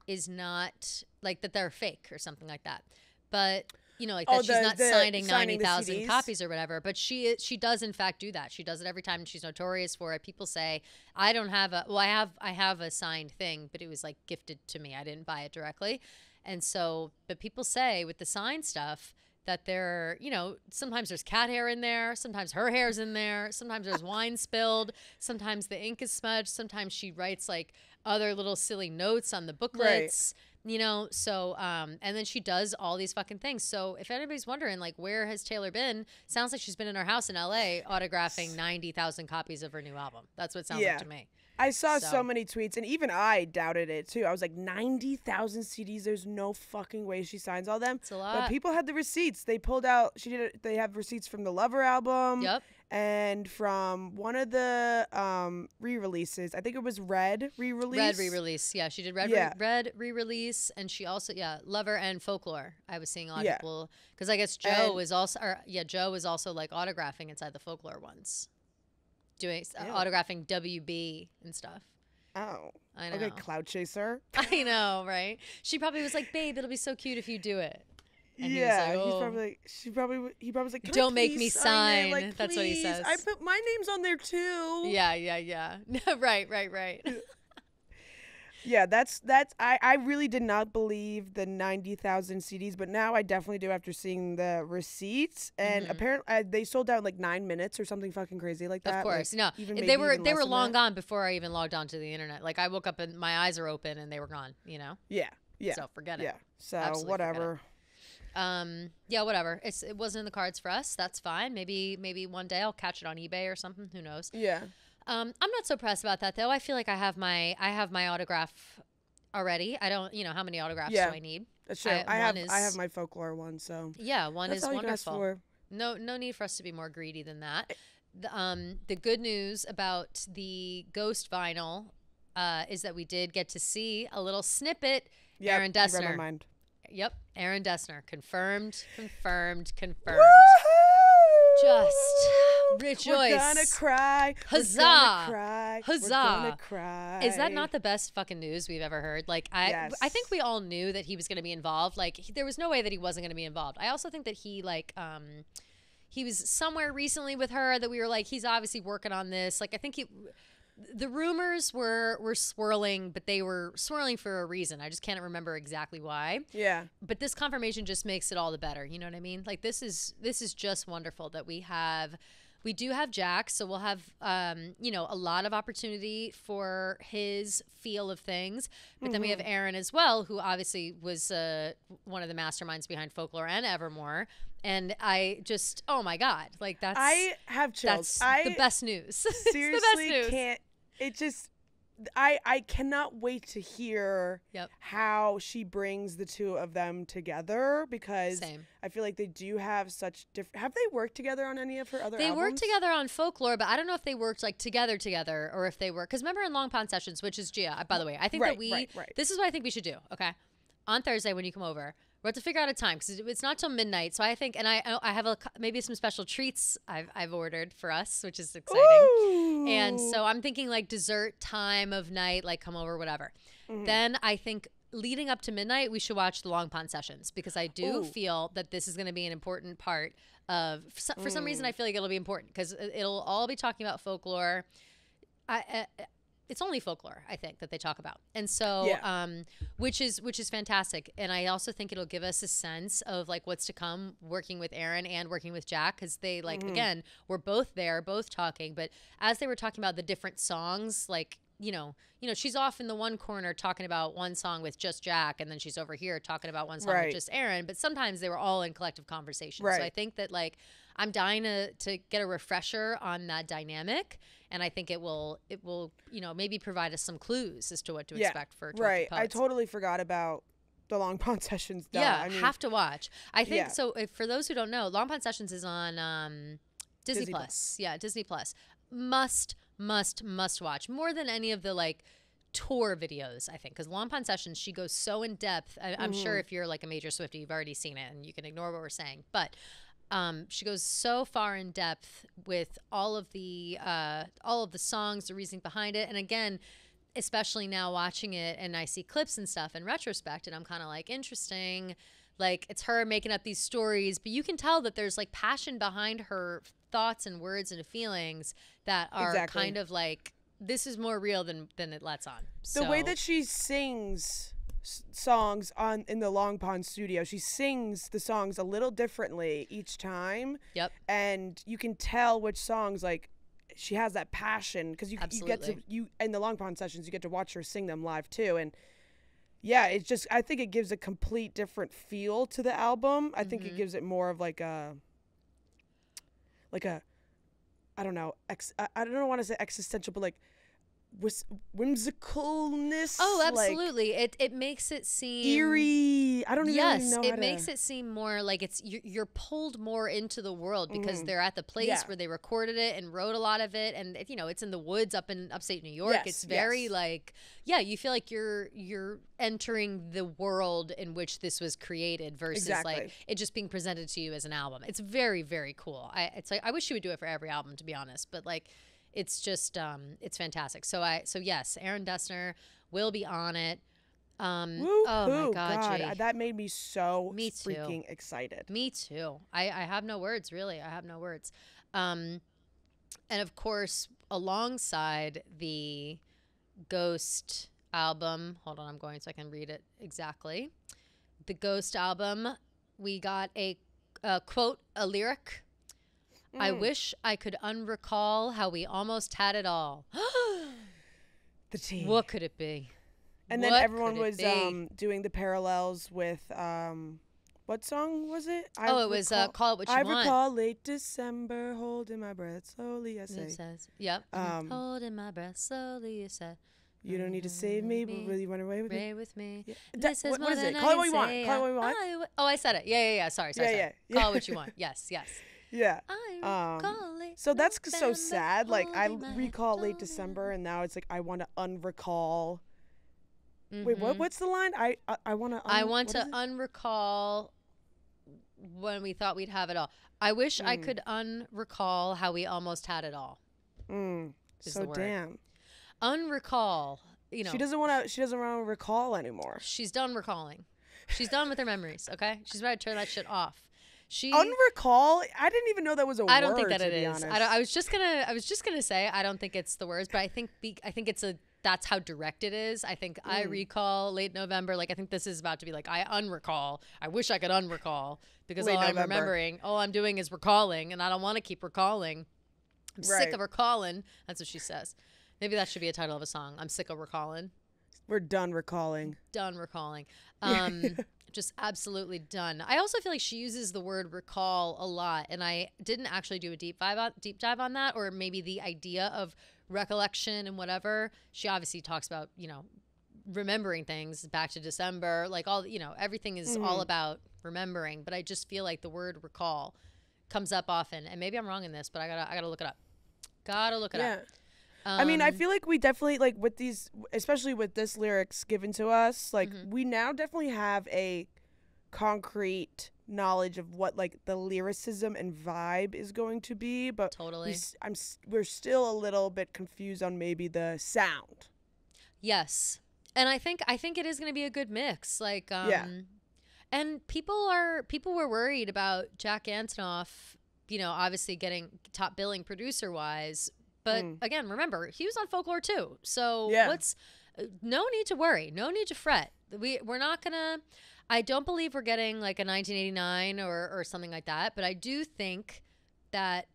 [SPEAKER 1] is not like that they're fake or something like that. But you know, like that she's not signing 90,000 copies or whatever, but she does in fact do that. She does it every time, and she's notorious for it. People say, I don't have I have a signed thing, but it was like gifted to me. I didn't buy it directly. And so, but people say with the signed stuff that there, you know, sometimes there's cat hair in there, sometimes her hair's in there, sometimes there's wine spilled, sometimes the ink is smudged, sometimes she writes like other little silly notes on the booklets. Right. You know, so, and then she does all these fucking things. So if anybody's wondering, like, where has Taylor been? Sounds like she's been in her house in LA autographing 90,000 copies of her new album. That's what it sounds like to me.
[SPEAKER 2] I saw so many tweets, and even I doubted it, too. I was like, 90,000 CDs? There's no fucking way she signs all them.
[SPEAKER 1] It's a lot.
[SPEAKER 2] But people had the receipts. They pulled out, they have receipts from the Lover album.
[SPEAKER 1] Yep.
[SPEAKER 2] And from one of the re-releases, I think it was Red re-release.
[SPEAKER 1] Red re-release, yeah. She did Red re-release, and she also, Lover and Folklore. I was seeing a lot of people, because I guess Joe was also like autographing inside the Folklore ones, doing autographing WB and stuff.
[SPEAKER 2] Oh,
[SPEAKER 1] I know.
[SPEAKER 2] Okay, Cloud Chaser.
[SPEAKER 1] I know, right? She probably was like, "Babe, it'll be so cute if you do it." And
[SPEAKER 2] he was like,
[SPEAKER 1] don't make me sign.
[SPEAKER 2] Like,
[SPEAKER 1] that's what he says.
[SPEAKER 2] I put my name's on there too.
[SPEAKER 1] Yeah. right.
[SPEAKER 2] Yeah, that's I really did not believe the 90,000 CDs, but now I definitely do after seeing the receipts. And apparently they sold out in like 9 minutes or something fucking crazy like that.
[SPEAKER 1] Of course,
[SPEAKER 2] like,
[SPEAKER 1] they were long gone before I even logged onto the internet. Like I woke up and my eyes are open and they were gone. You know.
[SPEAKER 2] Yeah.
[SPEAKER 1] So forget it.
[SPEAKER 2] Yeah. So
[SPEAKER 1] Absolutely
[SPEAKER 2] whatever.
[SPEAKER 1] Whatever. It wasn't in the cards for us. That's fine. Maybe one day I'll catch it on eBay or something. Who knows?
[SPEAKER 2] Yeah.
[SPEAKER 1] I'm not so pressed about that though. I feel like I have my autograph already. I don't, how many autographs do I need?
[SPEAKER 2] That's true. I have my Folklore one, so
[SPEAKER 1] yeah, one
[SPEAKER 2] that's
[SPEAKER 1] is
[SPEAKER 2] all
[SPEAKER 1] wonderful.
[SPEAKER 2] You can ask for.
[SPEAKER 1] No need for us to be more greedy than that. The good news about the Ghost vinyl is that we did get to see a little snippet.
[SPEAKER 2] Yeah,
[SPEAKER 1] Aaron Dessner.
[SPEAKER 2] You read my mind.
[SPEAKER 1] Yep, Aaron Dessner. Confirmed.
[SPEAKER 2] Woo-hoo!
[SPEAKER 1] Just Rejoice.
[SPEAKER 2] We're gonna cry.
[SPEAKER 1] Huzzah.
[SPEAKER 2] We're gonna cry.
[SPEAKER 1] Huzzah.
[SPEAKER 2] We're gonna cry.
[SPEAKER 1] Is that not the best fucking news we've ever heard? Like,
[SPEAKER 2] Yes.
[SPEAKER 1] I think we all knew that he was going to be involved. Like, there was no way that he wasn't going to be involved. I also think that he, like, he was somewhere recently with her that we were like, he's obviously working on this. Like, I think the rumors were swirling, but they were swirling for a reason. I just can't remember exactly why.
[SPEAKER 2] Yeah.
[SPEAKER 1] But this confirmation just makes it all the better. You know what I mean? Like, this is just wonderful that we do have Jack, so we'll have you know, a lot of opportunity for his feel of things. But then we have Aaron as well, who obviously was one of the masterminds behind Folklore and Evermore. And I just, oh my God, like
[SPEAKER 2] I have chills.
[SPEAKER 1] That's the best news.
[SPEAKER 2] Seriously,
[SPEAKER 1] it's the best news.
[SPEAKER 2] can't. It just. I cannot wait to hear how she brings the two of them together, because
[SPEAKER 1] Same.
[SPEAKER 2] I feel like they do have such different. Have they worked together on any of her other
[SPEAKER 1] They
[SPEAKER 2] albums?
[SPEAKER 1] worked together on Folklore, but I don't know if they worked like together, or if they were, because remember in Long Pond Sessions, which is Gia, by the way, I think that this is what I think we should do. Okay, on Thursday when you come over, we have to figure out a time, because it's not till midnight. So I think, and I have maybe some special treats I've ordered for us, which is exciting.
[SPEAKER 2] Ooh.
[SPEAKER 1] And so I'm thinking like dessert time of night, like come over, whatever. Then I think leading up to midnight, we should watch the Long Pond Sessions, because I do feel that this is going to be an important part of, for some reason I feel like it'll be important, because it'll all be talking about Folklore. It's only Folklore, I think, that they talk about. And so, which is fantastic. And I also think it'll give us a sense of like what's to come working with Aaron and working with Jack, because they like, again, we're both there, both talking. But as they were talking about the different songs, like, you know, she's off in the one corner talking about one song with just Jack, and then she's over here talking about one song with just Aaron. But sometimes they were all in collective conversation. So I think that like I'm dying to get a refresher on that dynamic. And I think it will, you know, maybe provide us some clues as to what to expect for Tortured Poets.
[SPEAKER 2] I totally forgot about the Long Pond Sessions.
[SPEAKER 1] I mean, have to watch. I think so. For those who don't know, Long Pond Sessions is on Disney Plus. Yeah, Disney Plus. Must watch, more than any of the like tour videos, I think, because Long Pond Sessions, she goes so in depth. I'm sure if you're like a major Swiftie, you've already seen it and you can ignore what we're saying, but she goes so far in depth with all of the songs, the reasoning behind it. And again, especially now watching it and I see clips and stuff in retrospect, and I'm kind of like, interesting. Like, it's her making up these stories, but you can tell that there's like passion behind her thoughts and words and feelings that are kind of like, this is more real than it lets on.
[SPEAKER 2] The way that she sings songs in the Long Pond studio, she sings the songs a little differently each time. And you can tell which songs, like, she has that passion, because you get to in the Long Pond Sessions, you get to watch her sing them live too. And it's just, I think it gives a complete different feel to the album. I think it gives it more of like a I don't know, I don't want to say existential, but like whimsicalness.
[SPEAKER 1] Oh, absolutely. Like, it makes it seem
[SPEAKER 2] eerie. I don't even know how to.
[SPEAKER 1] Yes, it makes it seem more like it's you're pulled more into the world, because they're at the place where they recorded it and wrote a lot of it, and you know, it's in the woods up in upstate New York. It's very like, you feel like you're entering the world in which this was created versus like it just being presented to you as an album. It's very, very cool. It's like, I wish she would do it for every album, to be honest, but like, it's just it's fantastic. So yes, Aaron Dessner will be on it. Oh my God, Jay.
[SPEAKER 2] That made me so freaking excited.
[SPEAKER 1] Me too. I have no words, really. I have no words. And of course, alongside the Ghost album, hold on, I'm going so I can read it exactly. The Ghost album, we got a quote, a lyric. I wish I could unrecall how we almost had it all.
[SPEAKER 2] The tea.
[SPEAKER 1] What could it be?
[SPEAKER 2] And then everyone was doing the parallels with what song was it?
[SPEAKER 1] It was Call It What You Want.
[SPEAKER 2] I recall late December, holding my breath slowly, I say.
[SPEAKER 1] It says, holding my breath slowly, you said.
[SPEAKER 2] You don't need to save me, but will you run away with me?
[SPEAKER 1] Away with me.
[SPEAKER 2] Yeah.
[SPEAKER 1] This is
[SPEAKER 2] what is it? Call it what you want. Call it what you want.
[SPEAKER 1] I said it. Yeah. Sorry. Call it what you want. Yes.
[SPEAKER 2] Yeah. So that's so sad. Like, I recall late December, and now it's like I want to unrecall. Wait, what's the line? I want to.
[SPEAKER 1] I want to unrecall when we thought we'd have it all. I wish I could unrecall how we almost had it all.
[SPEAKER 2] So damn.
[SPEAKER 1] Unrecall. You know,
[SPEAKER 2] She doesn't want to recall anymore.
[SPEAKER 1] she's done recalling. She's done with her memories. Okay, she's about to turn that shit off.
[SPEAKER 2] Unrecall? I didn't even know that was a word.
[SPEAKER 1] I don't think that it
[SPEAKER 2] to be
[SPEAKER 1] is.
[SPEAKER 2] honest.
[SPEAKER 1] I was just gonna say I don't think it's the words, but I think that's how direct it is. I think I recall late November. Like I think this is about to be like I unrecall. I wish I could unrecall because
[SPEAKER 2] Late
[SPEAKER 1] all
[SPEAKER 2] November.
[SPEAKER 1] I'm remembering, all I'm doing is recalling, and I don't want to keep recalling. I'm sick of recalling. That's what she says. Maybe that should be a title of a song. I'm sick of recalling.
[SPEAKER 2] We're done recalling.
[SPEAKER 1] Done recalling. Just absolutely done. I also feel like she uses the word recall a lot, and I didn't actually do a deep dive on that, or maybe the idea of recollection and whatever. She obviously talks about, you know, remembering things back to December, like all, you know, everything is all about remembering. But I just feel like the word recall comes up often, and maybe I'm wrong in this, but I gotta look it up. Gotta look it up.
[SPEAKER 2] I mean, I feel like we definitely, like, with these, especially with this lyrics given to us, like, we now definitely have a concrete knowledge of what, like, the lyricism and vibe is going to be. But
[SPEAKER 1] Totally.
[SPEAKER 2] we're still a little bit confused on maybe the sound.
[SPEAKER 1] Yes. And I think it is going to be a good mix. Like, and people were worried about Jack Antonoff, you know, obviously getting top billing producer wise. But again, remember, he was on Folklore too. So no need to worry. No need to fret. We're not going to, I don't believe we're getting like a 1989 or something like that. But I do think that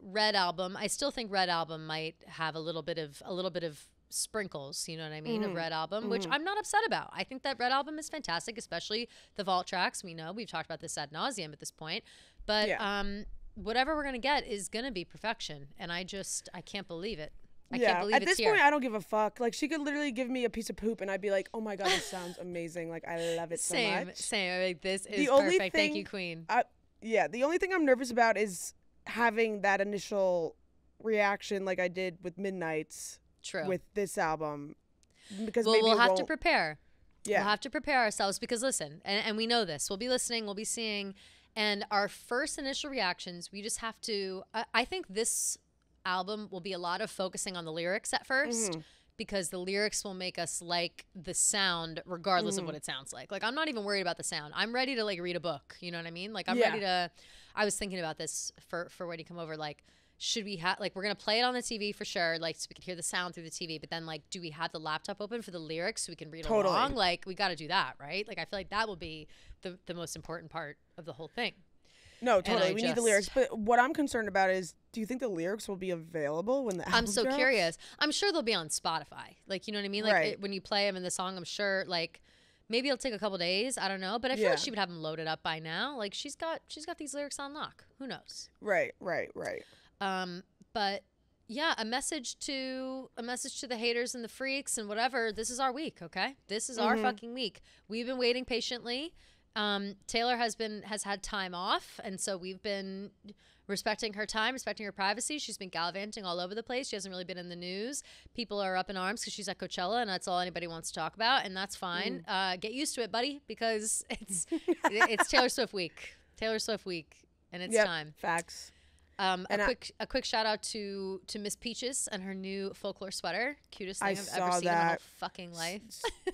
[SPEAKER 1] Red Album, I still think Red Album might have a little bit of sprinkles, you know what I mean, of Red Album, which I'm not upset about. I think that Red Album is fantastic, especially the vault tracks. We've talked about this ad nauseum at this point. But whatever we're going to get is going to be perfection. And I can't believe it. I can't believe
[SPEAKER 2] at
[SPEAKER 1] it's
[SPEAKER 2] this point, I don't give a fuck. Like, she could literally give me a piece of poop and I'd be like, oh my God, this sounds amazing. Like, I love it so much.
[SPEAKER 1] Same. Like, this is perfect. Thank you, Queen.
[SPEAKER 2] The only thing I'm nervous about is having that initial reaction like I did with Midnight's with this album. Because maybe
[SPEAKER 1] we'll have to prepare.
[SPEAKER 2] Yeah.
[SPEAKER 1] We'll have to prepare ourselves because listen, and we know this. We'll be listening, we'll be seeing. And our first initial reactions, we just have to, I think this album will be a lot of focusing on the lyrics at first because the lyrics will make us like the sound regardless of what it sounds like. Like, I'm not even worried about the sound. I'm ready to like read a book. You know what I mean? Like, I'm ready to, I was thinking about this for when you come over, like, should we have, like, we're going to play it on the TV for sure, like, so we can hear the sound through the TV, but then, like, do we have the laptop open for the lyrics so we can read along? Like, we got to do that, right? Like, I feel like that will be the most important part of the whole thing.
[SPEAKER 2] No, totally. We need the lyrics. But what I'm concerned about is, do you think the lyrics will be available when the album
[SPEAKER 1] I'm so
[SPEAKER 2] drops?
[SPEAKER 1] curious. I'm sure they'll be on Spotify. Like, you know what I mean? Like, when you play them in the song, I'm sure, like, maybe it'll take a couple days. I don't know. But I feel like she would have them loaded up by now. Like, she's got these lyrics on lock. Who knows?
[SPEAKER 2] Right.
[SPEAKER 1] But yeah, a message to the haters and the freaks and whatever. This is our week, okay? This is our fucking week. We've been waiting patiently. Taylor has had time off, and so we've been respecting her time, respecting her privacy. She's been gallivanting all over the place. She hasn't really been in the news. People are up in arms because she's at Coachella, and that's all anybody wants to talk about, and that's fine. Get used to it, buddy, because it's Taylor Swift week. Taylor Swift week, and it's time.
[SPEAKER 2] Facts.
[SPEAKER 1] A quick shout out to Miss Peaches and her new Folklore sweater. Cutest thing I've ever seen in my whole fucking life.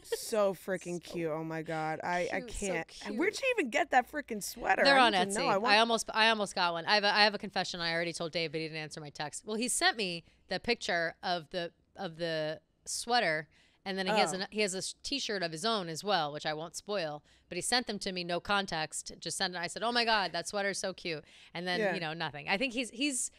[SPEAKER 2] So freaking cute. Oh my God. I can't.
[SPEAKER 1] So cute.
[SPEAKER 2] Where'd she even get that freaking sweater?
[SPEAKER 1] They're on Etsy. I almost got one. I have a confession. I already told Dave, but he didn't answer my text. Well, he sent me the picture of the sweater, and then he has a T-shirt of his own as well, which I won't spoil. But he sent them to me, no context. Just sent it. I said, "Oh my God, that sweater is so cute." And then nothing. I think he's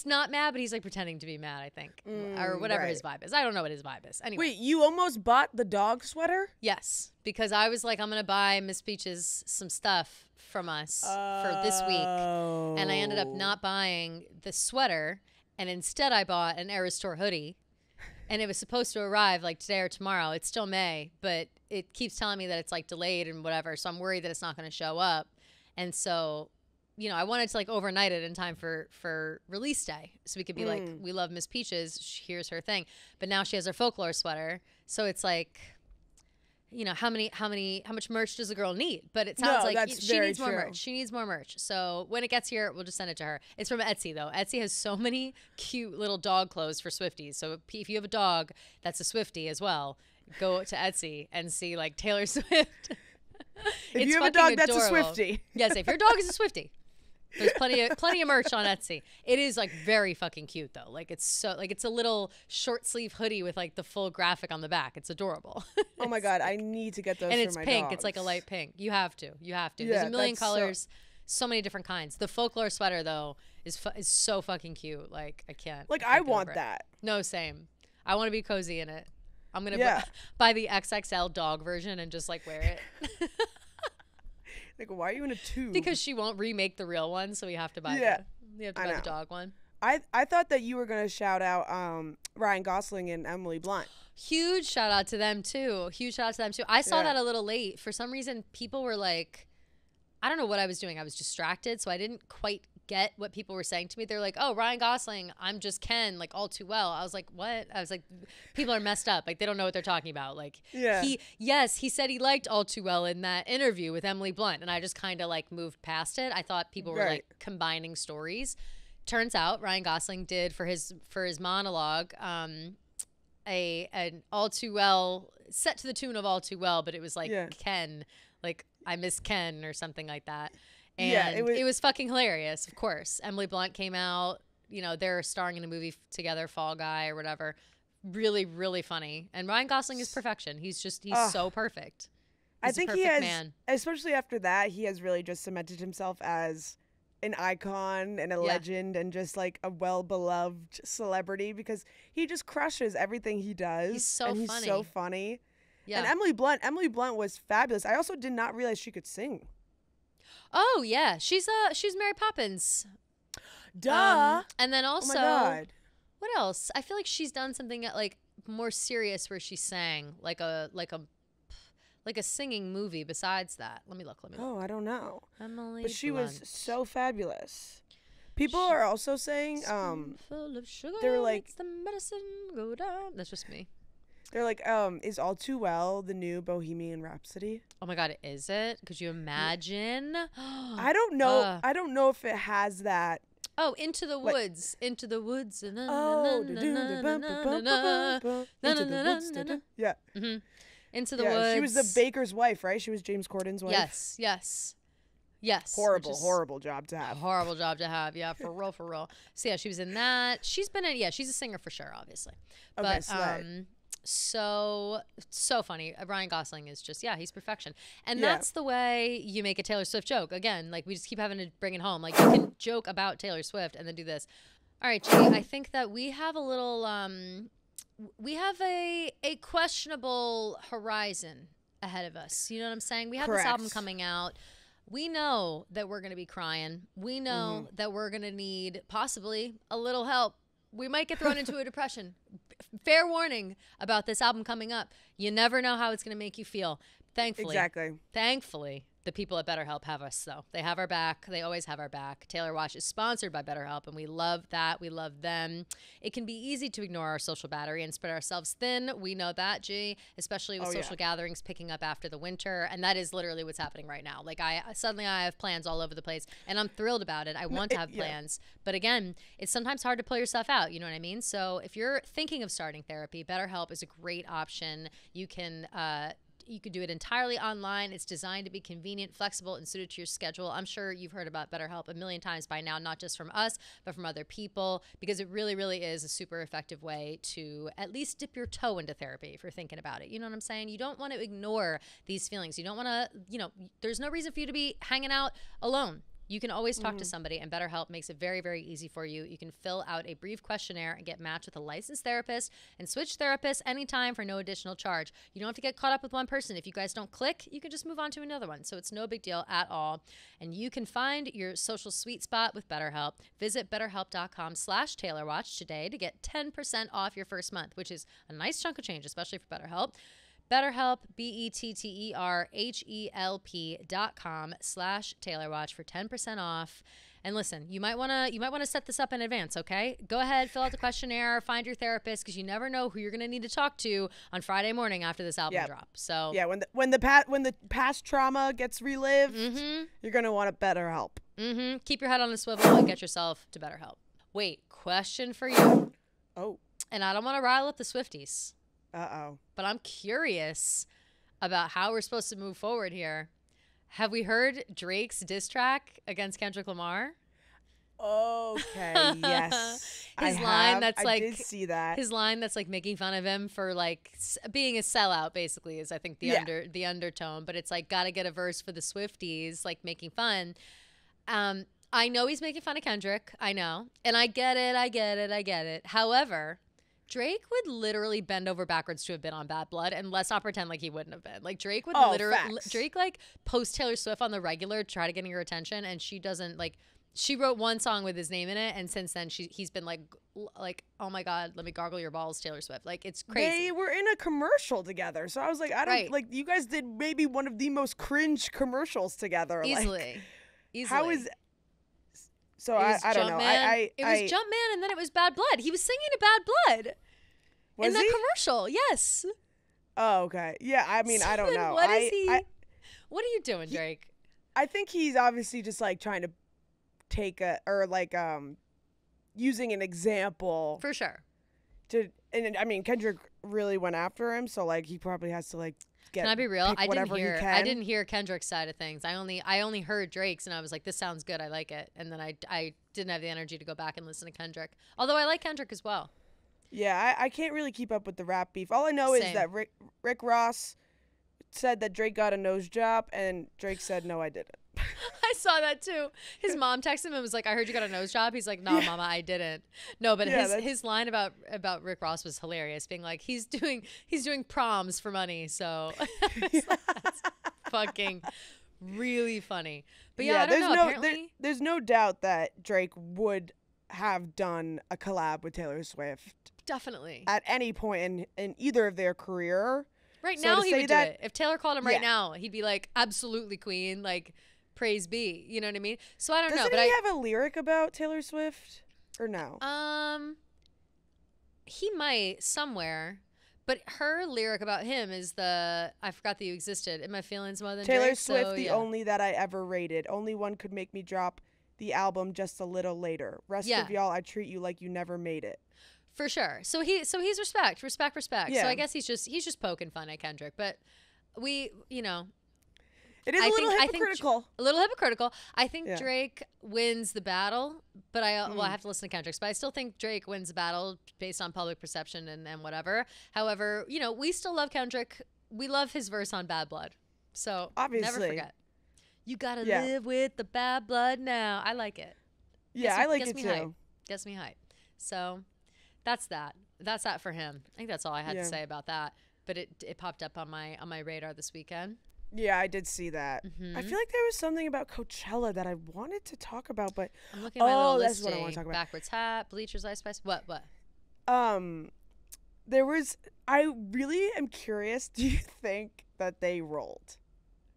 [SPEAKER 1] not mad, but he's like pretending to be mad. I think, or whatever his vibe is. I don't know what his vibe is. Anyway,
[SPEAKER 2] wait, you almost bought the dog sweater?
[SPEAKER 1] Yes, because I was like, I'm gonna buy Miss Peaches some stuff from us for this week, and I ended up not buying the sweater, and instead I bought an Eras Tour hoodie. And it was supposed to arrive like today or tomorrow. It's still May, but it keeps telling me that it's like delayed and whatever. So I'm worried that it's not going to show up. And so, you know, I wanted to like overnight it in time for release day. So we could be like, we love Miss Peaches. Here's her thing. But now she has her Folklore sweater. So it's like, you know, how much merch does a girl need? But it sounds like she needs more merch. She needs more merch. So when it gets here, we'll just send it to her. It's from Etsy though. Etsy has so many cute little dog clothes for Swifties. So if you have a dog that's a Swiftie as well, go to Etsy and see like Taylor Swift.
[SPEAKER 2] If you have a dog that's a Swiftie.
[SPEAKER 1] Yes, if your dog is a Swiftie. There's plenty of merch on Etsy. It is like very fucking cute though. Like it's a little short sleeve hoodie with like the full graphic on the back. It's adorable.
[SPEAKER 2] Oh my god, I need to get those.
[SPEAKER 1] And
[SPEAKER 2] for
[SPEAKER 1] it's
[SPEAKER 2] my
[SPEAKER 1] pink.
[SPEAKER 2] dogs.
[SPEAKER 1] It's like a light pink. You have to.
[SPEAKER 2] Yeah,
[SPEAKER 1] There's a million colors, so many different kinds. The folklore sweater though is so fucking cute. Like I can't.
[SPEAKER 2] Like I want that.
[SPEAKER 1] No, same. I want to be cozy in it. I'm gonna buy the XXL dog version and just like wear it.
[SPEAKER 2] Like, why are you in a tube?
[SPEAKER 1] Because she won't remake the real one, so we have to buy the dog one.
[SPEAKER 2] I thought that you were gonna shout out Ryan Gosling and Emily Blunt.
[SPEAKER 1] Huge shout out to them too. I saw that a little late. For some reason, people were like, I don't know what I was doing. I was distracted, so I didn't quite get what people were saying to me. They're like, oh, Ryan Gosling, I'm just Ken, like All Too Well. I was like, what? I was like, people are messed up. Like they don't know what they're talking about. Like he said he liked All Too Well in that interview with Emily Blunt. And I just kind of like moved past it. I thought people were like combining stories. Turns out Ryan Gosling did for his monologue, an All Too Well set to the tune of All Too Well, but it was like Ken, like I miss Ken or something like that. And it was fucking hilarious, of course. Emily Blunt came out, you know, they're starring in a movie together, Fall Guy or whatever. Really, really funny. And Ryan Gosling is perfection. He's so perfect.
[SPEAKER 2] I think he has, especially after that, he has really just cemented himself as an icon and a legend and just like a well-beloved celebrity because he just crushes everything he does.
[SPEAKER 1] He's so funny.
[SPEAKER 2] He's so funny.
[SPEAKER 1] Yeah.
[SPEAKER 2] And Emily Blunt was fabulous. I also did not realize she could sing.
[SPEAKER 1] Oh yeah, she's Mary Poppins.
[SPEAKER 2] Duh.
[SPEAKER 1] And then also,
[SPEAKER 2] oh my God.
[SPEAKER 1] What else? I feel like she's done something like more serious where she sang like a singing movie. Besides that, let me look.
[SPEAKER 2] Oh, I don't know.
[SPEAKER 1] Emily,
[SPEAKER 2] but she
[SPEAKER 1] Blunt.
[SPEAKER 2] was so fabulous. People are also saying,
[SPEAKER 1] full of sugar,
[SPEAKER 2] they're like,
[SPEAKER 1] makes the medicine go down. That's just me.
[SPEAKER 2] They're like, is All Too Well the new Bohemian Rhapsody?
[SPEAKER 1] Oh my God, is it? Could you imagine?
[SPEAKER 2] I don't know. I don't know if it has that.
[SPEAKER 1] Oh, Into the Woods. Into the Woods.
[SPEAKER 2] Yeah.
[SPEAKER 1] Into the Woods.
[SPEAKER 2] She was the baker's wife, right? She was James Corden's wife.
[SPEAKER 1] Yes.
[SPEAKER 2] Horrible job to have.
[SPEAKER 1] Horrible job to have. Yeah, for real. So yeah, she was in that. She's been in. Yeah, she's a singer for sure, obviously.
[SPEAKER 2] Okay,
[SPEAKER 1] but so funny. Ryan Gosling is just he's perfection, and that's the way you make a Taylor Swift joke. Again, like we just keep having to bring it home. Like you can joke about Taylor Swift and then do this. All right, G, I think that we have a little we have a questionable horizon ahead of us. You know what I'm saying? We have this album coming out. We know that we're going to be crying. We know that we're going to need possibly a little help. We might get thrown into a depression. Fair warning about this album coming up. You never know how it's going to make you feel. Thankfully, the people at BetterHelp have us, though. They have our back. They always have our back. Taylor Watch is sponsored by BetterHelp, and we love that. We love them. It can be easy to ignore our social battery and spread ourselves thin. We know that, G, especially with social gatherings picking up after the winter, and that is literally what's happening right now. Like, I have plans all over the place, and I'm thrilled about it. I want to have plans. But again, it's sometimes hard to pull yourself out, you know what I mean? So if you're thinking of starting therapy, BetterHelp is a great option. You can do it entirely online. It's designed to be convenient, flexible, and suited to your schedule. I'm sure you've heard about BetterHelp a million times by now, not just from us, but from other people, because it really, really is a super effective way to at least dip your toe into therapy if you're thinking about it. You know what I'm saying? You don't want to ignore these feelings. You don't want to, there's no reason for you to be hanging out alone. You can always talk to somebody, and BetterHelp makes it very, very easy for you. You can fill out a brief questionnaire and get matched with a licensed therapist and switch therapists anytime for no additional charge. You don't have to get caught up with one person. If you guys don't click, you can just move on to another one. So it's no big deal at all. And you can find your social sweet spot with BetterHelp. Visit BetterHelp.com/TaylorWatch today to get 10% off your first month, which is a nice chunk of change, especially for BetterHelp. BetterHelp, BetterHelp.com/TaylorWatch for 10% off. And listen, you might want to set this up in advance, okay? Go ahead, fill out the questionnaire, find your therapist, because you never know who you're going to need to talk to on Friday morning after this album drop. So
[SPEAKER 2] yeah, when the past trauma gets relived, you're going to want a better help.
[SPEAKER 1] Keep your head on a swivel and get yourself to BetterHelp. Wait, question for you.
[SPEAKER 2] Oh.
[SPEAKER 1] And I don't want to rile up the Swifties.
[SPEAKER 2] Uh-oh.
[SPEAKER 1] But I'm curious about how we're supposed to move forward here. Have we heard Drake's diss track against Kendrick Lamar?
[SPEAKER 2] Okay, yes.
[SPEAKER 1] I
[SPEAKER 2] did see that.
[SPEAKER 1] His line that's like making fun of him for like being a sellout, basically, is I think the undertone. But it's like, gotta get a verse for the Swifties, like making fun. I know he's making fun of Kendrick. I know. And I get it. However, Drake would literally bend over backwards to have been on Bad Blood, and let's not pretend like he wouldn't have been. Like Drake would Drake like post Taylor Swift on the regular to try to get her attention, and she doesn't like. She wrote one song with his name in it, and since then he's been like, oh my God, let me gargle your balls, Taylor Swift. Like, it's crazy.
[SPEAKER 2] They were in a commercial together, so I was like, like, you guys did maybe one of the most cringe commercials together.
[SPEAKER 1] Easily.
[SPEAKER 2] How is? So I don't know.
[SPEAKER 1] It was Jumpman, and then it was Bad Blood. He was singing to Bad Blood in that commercial. Yes.
[SPEAKER 2] Oh, okay. Yeah, I mean, I don't know.
[SPEAKER 1] What is he? What are you doing, Drake?
[SPEAKER 2] I think he's obviously just like trying to take using an example
[SPEAKER 1] for sure.
[SPEAKER 2] And I mean, Kendrick really went after him, so like he probably has to like get.
[SPEAKER 1] Can I be real? I didn't hear Kendrick's side of things. I only heard Drake's, and I was like, this sounds good. I like it. And then I didn't have the energy to go back and listen to Kendrick. Although I like Kendrick as well.
[SPEAKER 2] Yeah, I can't really keep up with the rap beef. All I know is that Rick Ross said that Drake got a nose job, and Drake said, no, I didn't.
[SPEAKER 1] I saw that too. His mom texted him and was like, I heard you got a nose job. He's like, no, mama, I didn't. No, but his line about Rick Ross was hilarious, being like, he's doing proms for money. So that's fucking really funny. But yeah, I don't know. Apparently,
[SPEAKER 2] there's no doubt that Drake would have done a collab with Taylor Swift.
[SPEAKER 1] Definitely.
[SPEAKER 2] At any point in either of their career.
[SPEAKER 1] Right now he would do it. If Taylor called him right now, he'd be like, absolutely, queen. Like, praise be. You know what I mean? So I don't know. But
[SPEAKER 2] he have a lyric about Taylor Swift or no?
[SPEAKER 1] He might somewhere. But her lyric about him is I forgot that you existed. In my feelings more than
[SPEAKER 2] Taylor
[SPEAKER 1] Drake,
[SPEAKER 2] Swift, the only that I ever rated. Only one could make me drop the album just a little later. Rest of y'all, I treat you like you never made it. For
[SPEAKER 1] sure. So he's respect. Yeah. So I guess he's just poking fun at Kendrick. But it
[SPEAKER 2] is a little hypocritical.
[SPEAKER 1] A little hypocritical. I think Drake wins the battle, but I have to listen to Kendrick's. But I still think Drake wins the battle based on public perception and whatever. However, we still love Kendrick. We love his verse on Bad Blood. So
[SPEAKER 2] obviously,
[SPEAKER 1] never forget. You gotta live with the bad blood now. I like it.
[SPEAKER 2] Yeah, I like it too.
[SPEAKER 1] Gets me hype. So that's that. That's that for him. I think that's all I had to say about that. But it popped up on my radar this weekend.
[SPEAKER 2] Yeah, I did see that. I feel like there was something about Coachella that I wanted to talk about, but
[SPEAKER 1] I'm looking at my little listing.
[SPEAKER 2] That's what I want to talk about.
[SPEAKER 1] Backwards hat, bleachers, Ice Spice. What?
[SPEAKER 2] There was. I really am curious. Do you think that they rolled?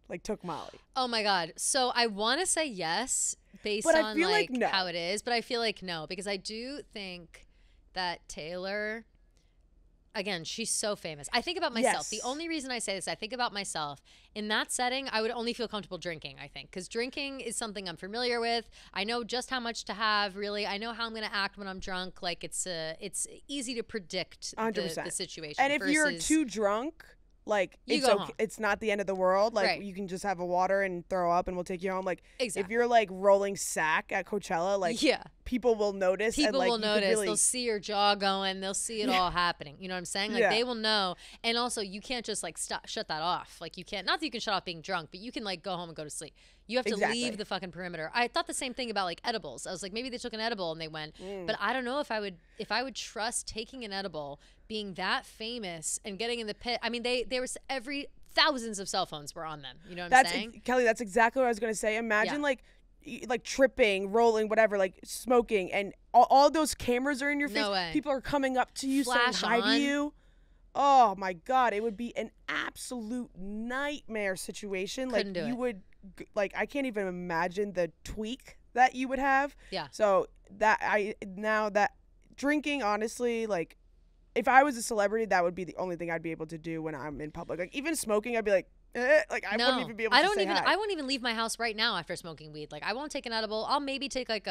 [SPEAKER 2] Like took Molly?
[SPEAKER 1] Oh my God. So I want to say yes based on like no. How it is, but I feel like no, because I do think that Taylor, again, she's so famous. I think about myself. The only reason I say this, I think about myself. In that setting, I would only feel comfortable drinking, I think, because drinking is something I'm familiar with. I know just how much to have, really. I know how I'm going to act when I'm drunk. Like it's easy to predict the situation.
[SPEAKER 2] And if you're too drunk, like it's okay. It's not the end of the world. Like you can just have a water and throw up, and we'll take you home. Like if you're like rolling sack at Coachella, like people will notice.
[SPEAKER 1] People will notice. They'll see your jaw going. They'll see it all happening. You know what I'm saying? Like they will know. And also, you can't just like shut that off. Like you can't. Not that you can shut off being drunk, but you can like go home and go to sleep. You have to leave the fucking perimeter. I thought the same thing about like edibles. I was like, maybe they took an edible and they went, but I don't know if I would trust taking an edible, being that famous and getting in the pit. I mean, there was thousands of cell phones were on them. You know what I'm saying?
[SPEAKER 2] Kelly, that's exactly what I was going to say. Imagine like tripping, rolling, whatever, like smoking, and all those cameras are in your face.
[SPEAKER 1] No way.
[SPEAKER 2] People are coming up to you, saying hi to you. Oh my God, it would be an absolute nightmare situation.
[SPEAKER 1] Couldn't do
[SPEAKER 2] you
[SPEAKER 1] it.
[SPEAKER 2] would, like, I can't even imagine the tweak that you would have.
[SPEAKER 1] Yeah.
[SPEAKER 2] So now that drinking, honestly, like, if I was a celebrity, that would be the only thing I'd be able to do when I'm in public. Like, even smoking, I'd be like, like, I wouldn't even be able to say hi.
[SPEAKER 1] I won't even leave my house right now after smoking weed. Like, I won't take an edible. I'll maybe take like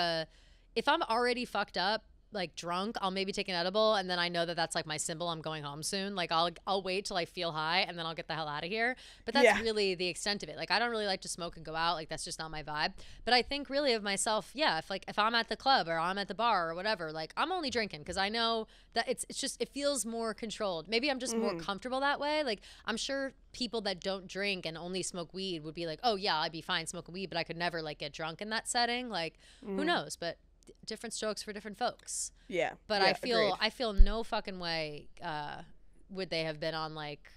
[SPEAKER 1] if I'm already fucked up, like drunk, I'll maybe take an edible, and then I know that that's like my symbol. I'm going home soon. Like, I'll wait till I feel high, and then I'll get the hell out of here. But that's really the extent of it. Like, I don't really like to smoke and go out. Like, that's just not my vibe. But I think really of myself, yeah. If I'm at the club or I'm at the bar or whatever, like, I'm only drinking because I know that it's just, it feels more controlled. Maybe I'm just more comfortable that way. Like, I'm sure people that don't drink and only smoke weed would be like, oh yeah, I'd be fine smoking weed, but I could never like get drunk in that setting. Like, who knows? But different strokes for different folks.
[SPEAKER 2] Yeah.
[SPEAKER 1] But
[SPEAKER 2] yeah,
[SPEAKER 1] I feel no fucking way would they have been on like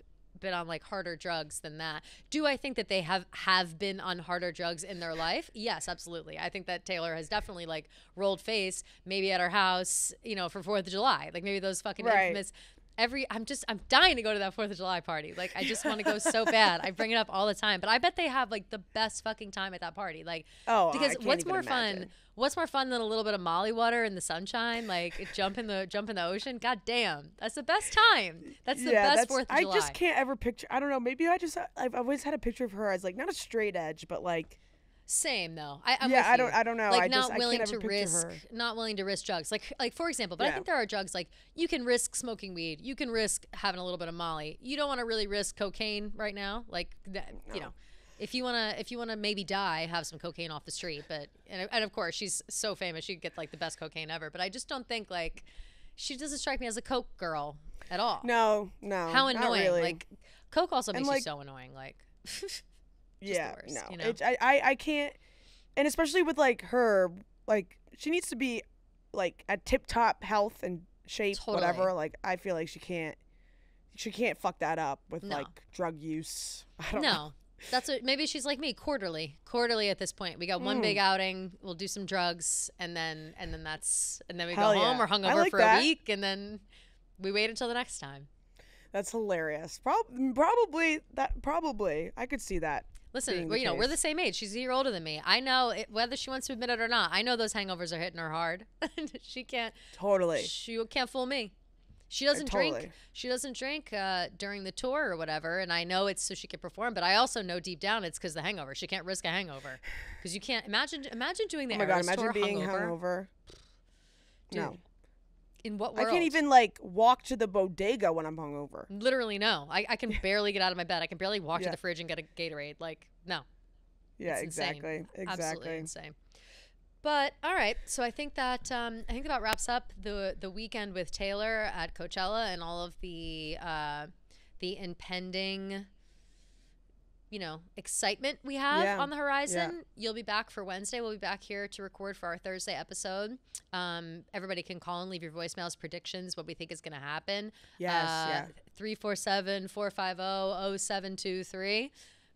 [SPEAKER 1] harder drugs than that. Do I think that they have been on harder drugs in their life? Yes, absolutely. I think that Taylor has definitely like rolled face maybe at her house, you know, for 4th of July. Like, maybe those fucking infamous I'm dying to go to that 4th of July party. Like, I just want to go so bad. I bring it up all the time, but I bet they have like the best fucking time at that party. Like, because what's more fun? What's more fun than a little bit of Molly water in the sunshine? Like, jump in the ocean. God damn, that's the best time. That's the best 4th of July.
[SPEAKER 2] I just can't ever picture. I don't know. Maybe I've always had a picture of her as like not a straight edge, but like.
[SPEAKER 1] Same though. I
[SPEAKER 2] don't know.
[SPEAKER 1] Like, not willing to risk drugs. Like for example, but I think there are drugs like you can risk smoking weed, you can risk having a little bit of Molly. You don't want to really risk cocaine right now. Like that, you know, if you wanna maybe die, have some cocaine off the street. But and of course she's so famous, she could get like the best cocaine ever. But I just don't think like she doesn't strike me as a coke girl at all.
[SPEAKER 2] No.
[SPEAKER 1] How annoying!
[SPEAKER 2] Not really.
[SPEAKER 1] Like, coke also makes you so annoying. Like.
[SPEAKER 2] Yeah,
[SPEAKER 1] worst,
[SPEAKER 2] no,
[SPEAKER 1] you know?
[SPEAKER 2] I can't, and especially with like her, like she needs to be like at tip top health and shape, whatever. Like, I feel like she can't fuck that up with like drug use. I don't know.
[SPEAKER 1] That's what, maybe she's like me, quarterly at this point. We got one big outing, we'll do some drugs, and then we go home. We're hungover for a week, and then we wait until the next time.
[SPEAKER 2] That's hilarious. Probably I could see that.
[SPEAKER 1] Listen, well, you know, we're the same age. She's a year older than me. I know whether she wants to admit it or not. I know those hangovers are hitting her hard. She can't.
[SPEAKER 2] Totally.
[SPEAKER 1] She can't fool me. She doesn't drink. She doesn't drink during the tour or whatever. And I know it's so she can perform. But I also know deep down it's because the hangover. She can't risk a hangover because you can't imagine doing the Eras tour
[SPEAKER 2] being hungover.
[SPEAKER 1] Dude,
[SPEAKER 2] no.
[SPEAKER 1] In what world?
[SPEAKER 2] I can't even like walk to the bodega when I'm hungover.
[SPEAKER 1] Literally, no. I can barely get out of my bed. I can barely walk to the fridge and get a Gatorade. Like, no.
[SPEAKER 2] Yeah,
[SPEAKER 1] it's
[SPEAKER 2] exactly.
[SPEAKER 1] Insane. Absolutely insane. But all right, so I think that about wraps up the weekend with Taylor at Coachella and all of the impending, you know, excitement we have on the horizon. Yeah. You'll be back for Wednesday. We'll be back here to record for our Thursday episode. Everybody can call and leave your voicemails, predictions, what we think is going to happen.
[SPEAKER 2] Yes,
[SPEAKER 1] 347-450-0723.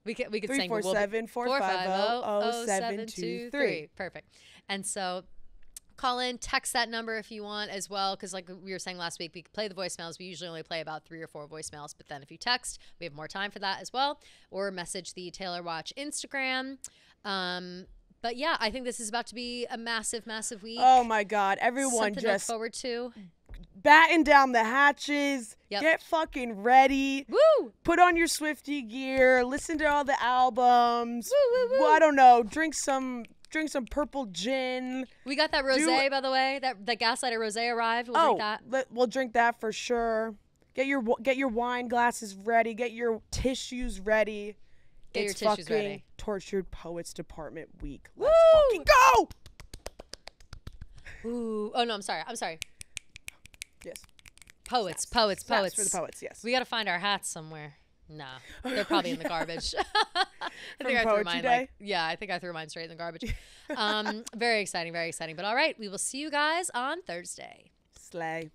[SPEAKER 1] We could sing
[SPEAKER 2] 347-450-0723.
[SPEAKER 1] Perfect. And so call in, text that number if you want as well, because like we were saying last week, we could play the voicemails. We usually only play about 3 or 4 voicemails, but then if you text, we have more time for that as well, or message the Taylor Watch Instagram. But yeah, I think this is about to be a massive, massive week.
[SPEAKER 2] Oh my God. Everyone
[SPEAKER 1] something
[SPEAKER 2] just
[SPEAKER 1] to look forward to.
[SPEAKER 2] Batten down the hatches.
[SPEAKER 1] Yep.
[SPEAKER 2] Get fucking ready.
[SPEAKER 1] Woo!
[SPEAKER 2] Put on your Swiftie gear. Listen to all the albums.
[SPEAKER 1] Woo, woo, woo.
[SPEAKER 2] Well, I don't know. Drink some purple gin.
[SPEAKER 1] We got that rosé, by the way. That Gaslighter rosé arrived. We'll drink that.
[SPEAKER 2] We'll drink that for sure. Get your wine glasses ready. Get your tissues ready.
[SPEAKER 1] Get your tissues ready.
[SPEAKER 2] Tortured Poets Department week.
[SPEAKER 1] Woo!
[SPEAKER 2] Let's fucking go!
[SPEAKER 1] Ooh. Oh, no, I'm sorry.
[SPEAKER 2] Yes.
[SPEAKER 1] Poets.
[SPEAKER 2] Snaps for the poets, yes.
[SPEAKER 1] We got to find our hats somewhere. Nah. They're probably in the garbage. I
[SPEAKER 2] think I threw mine.
[SPEAKER 1] I think I threw mine straight in the garbage. Very exciting, very exciting. But all right, we will see you guys on Thursday.
[SPEAKER 2] Slay.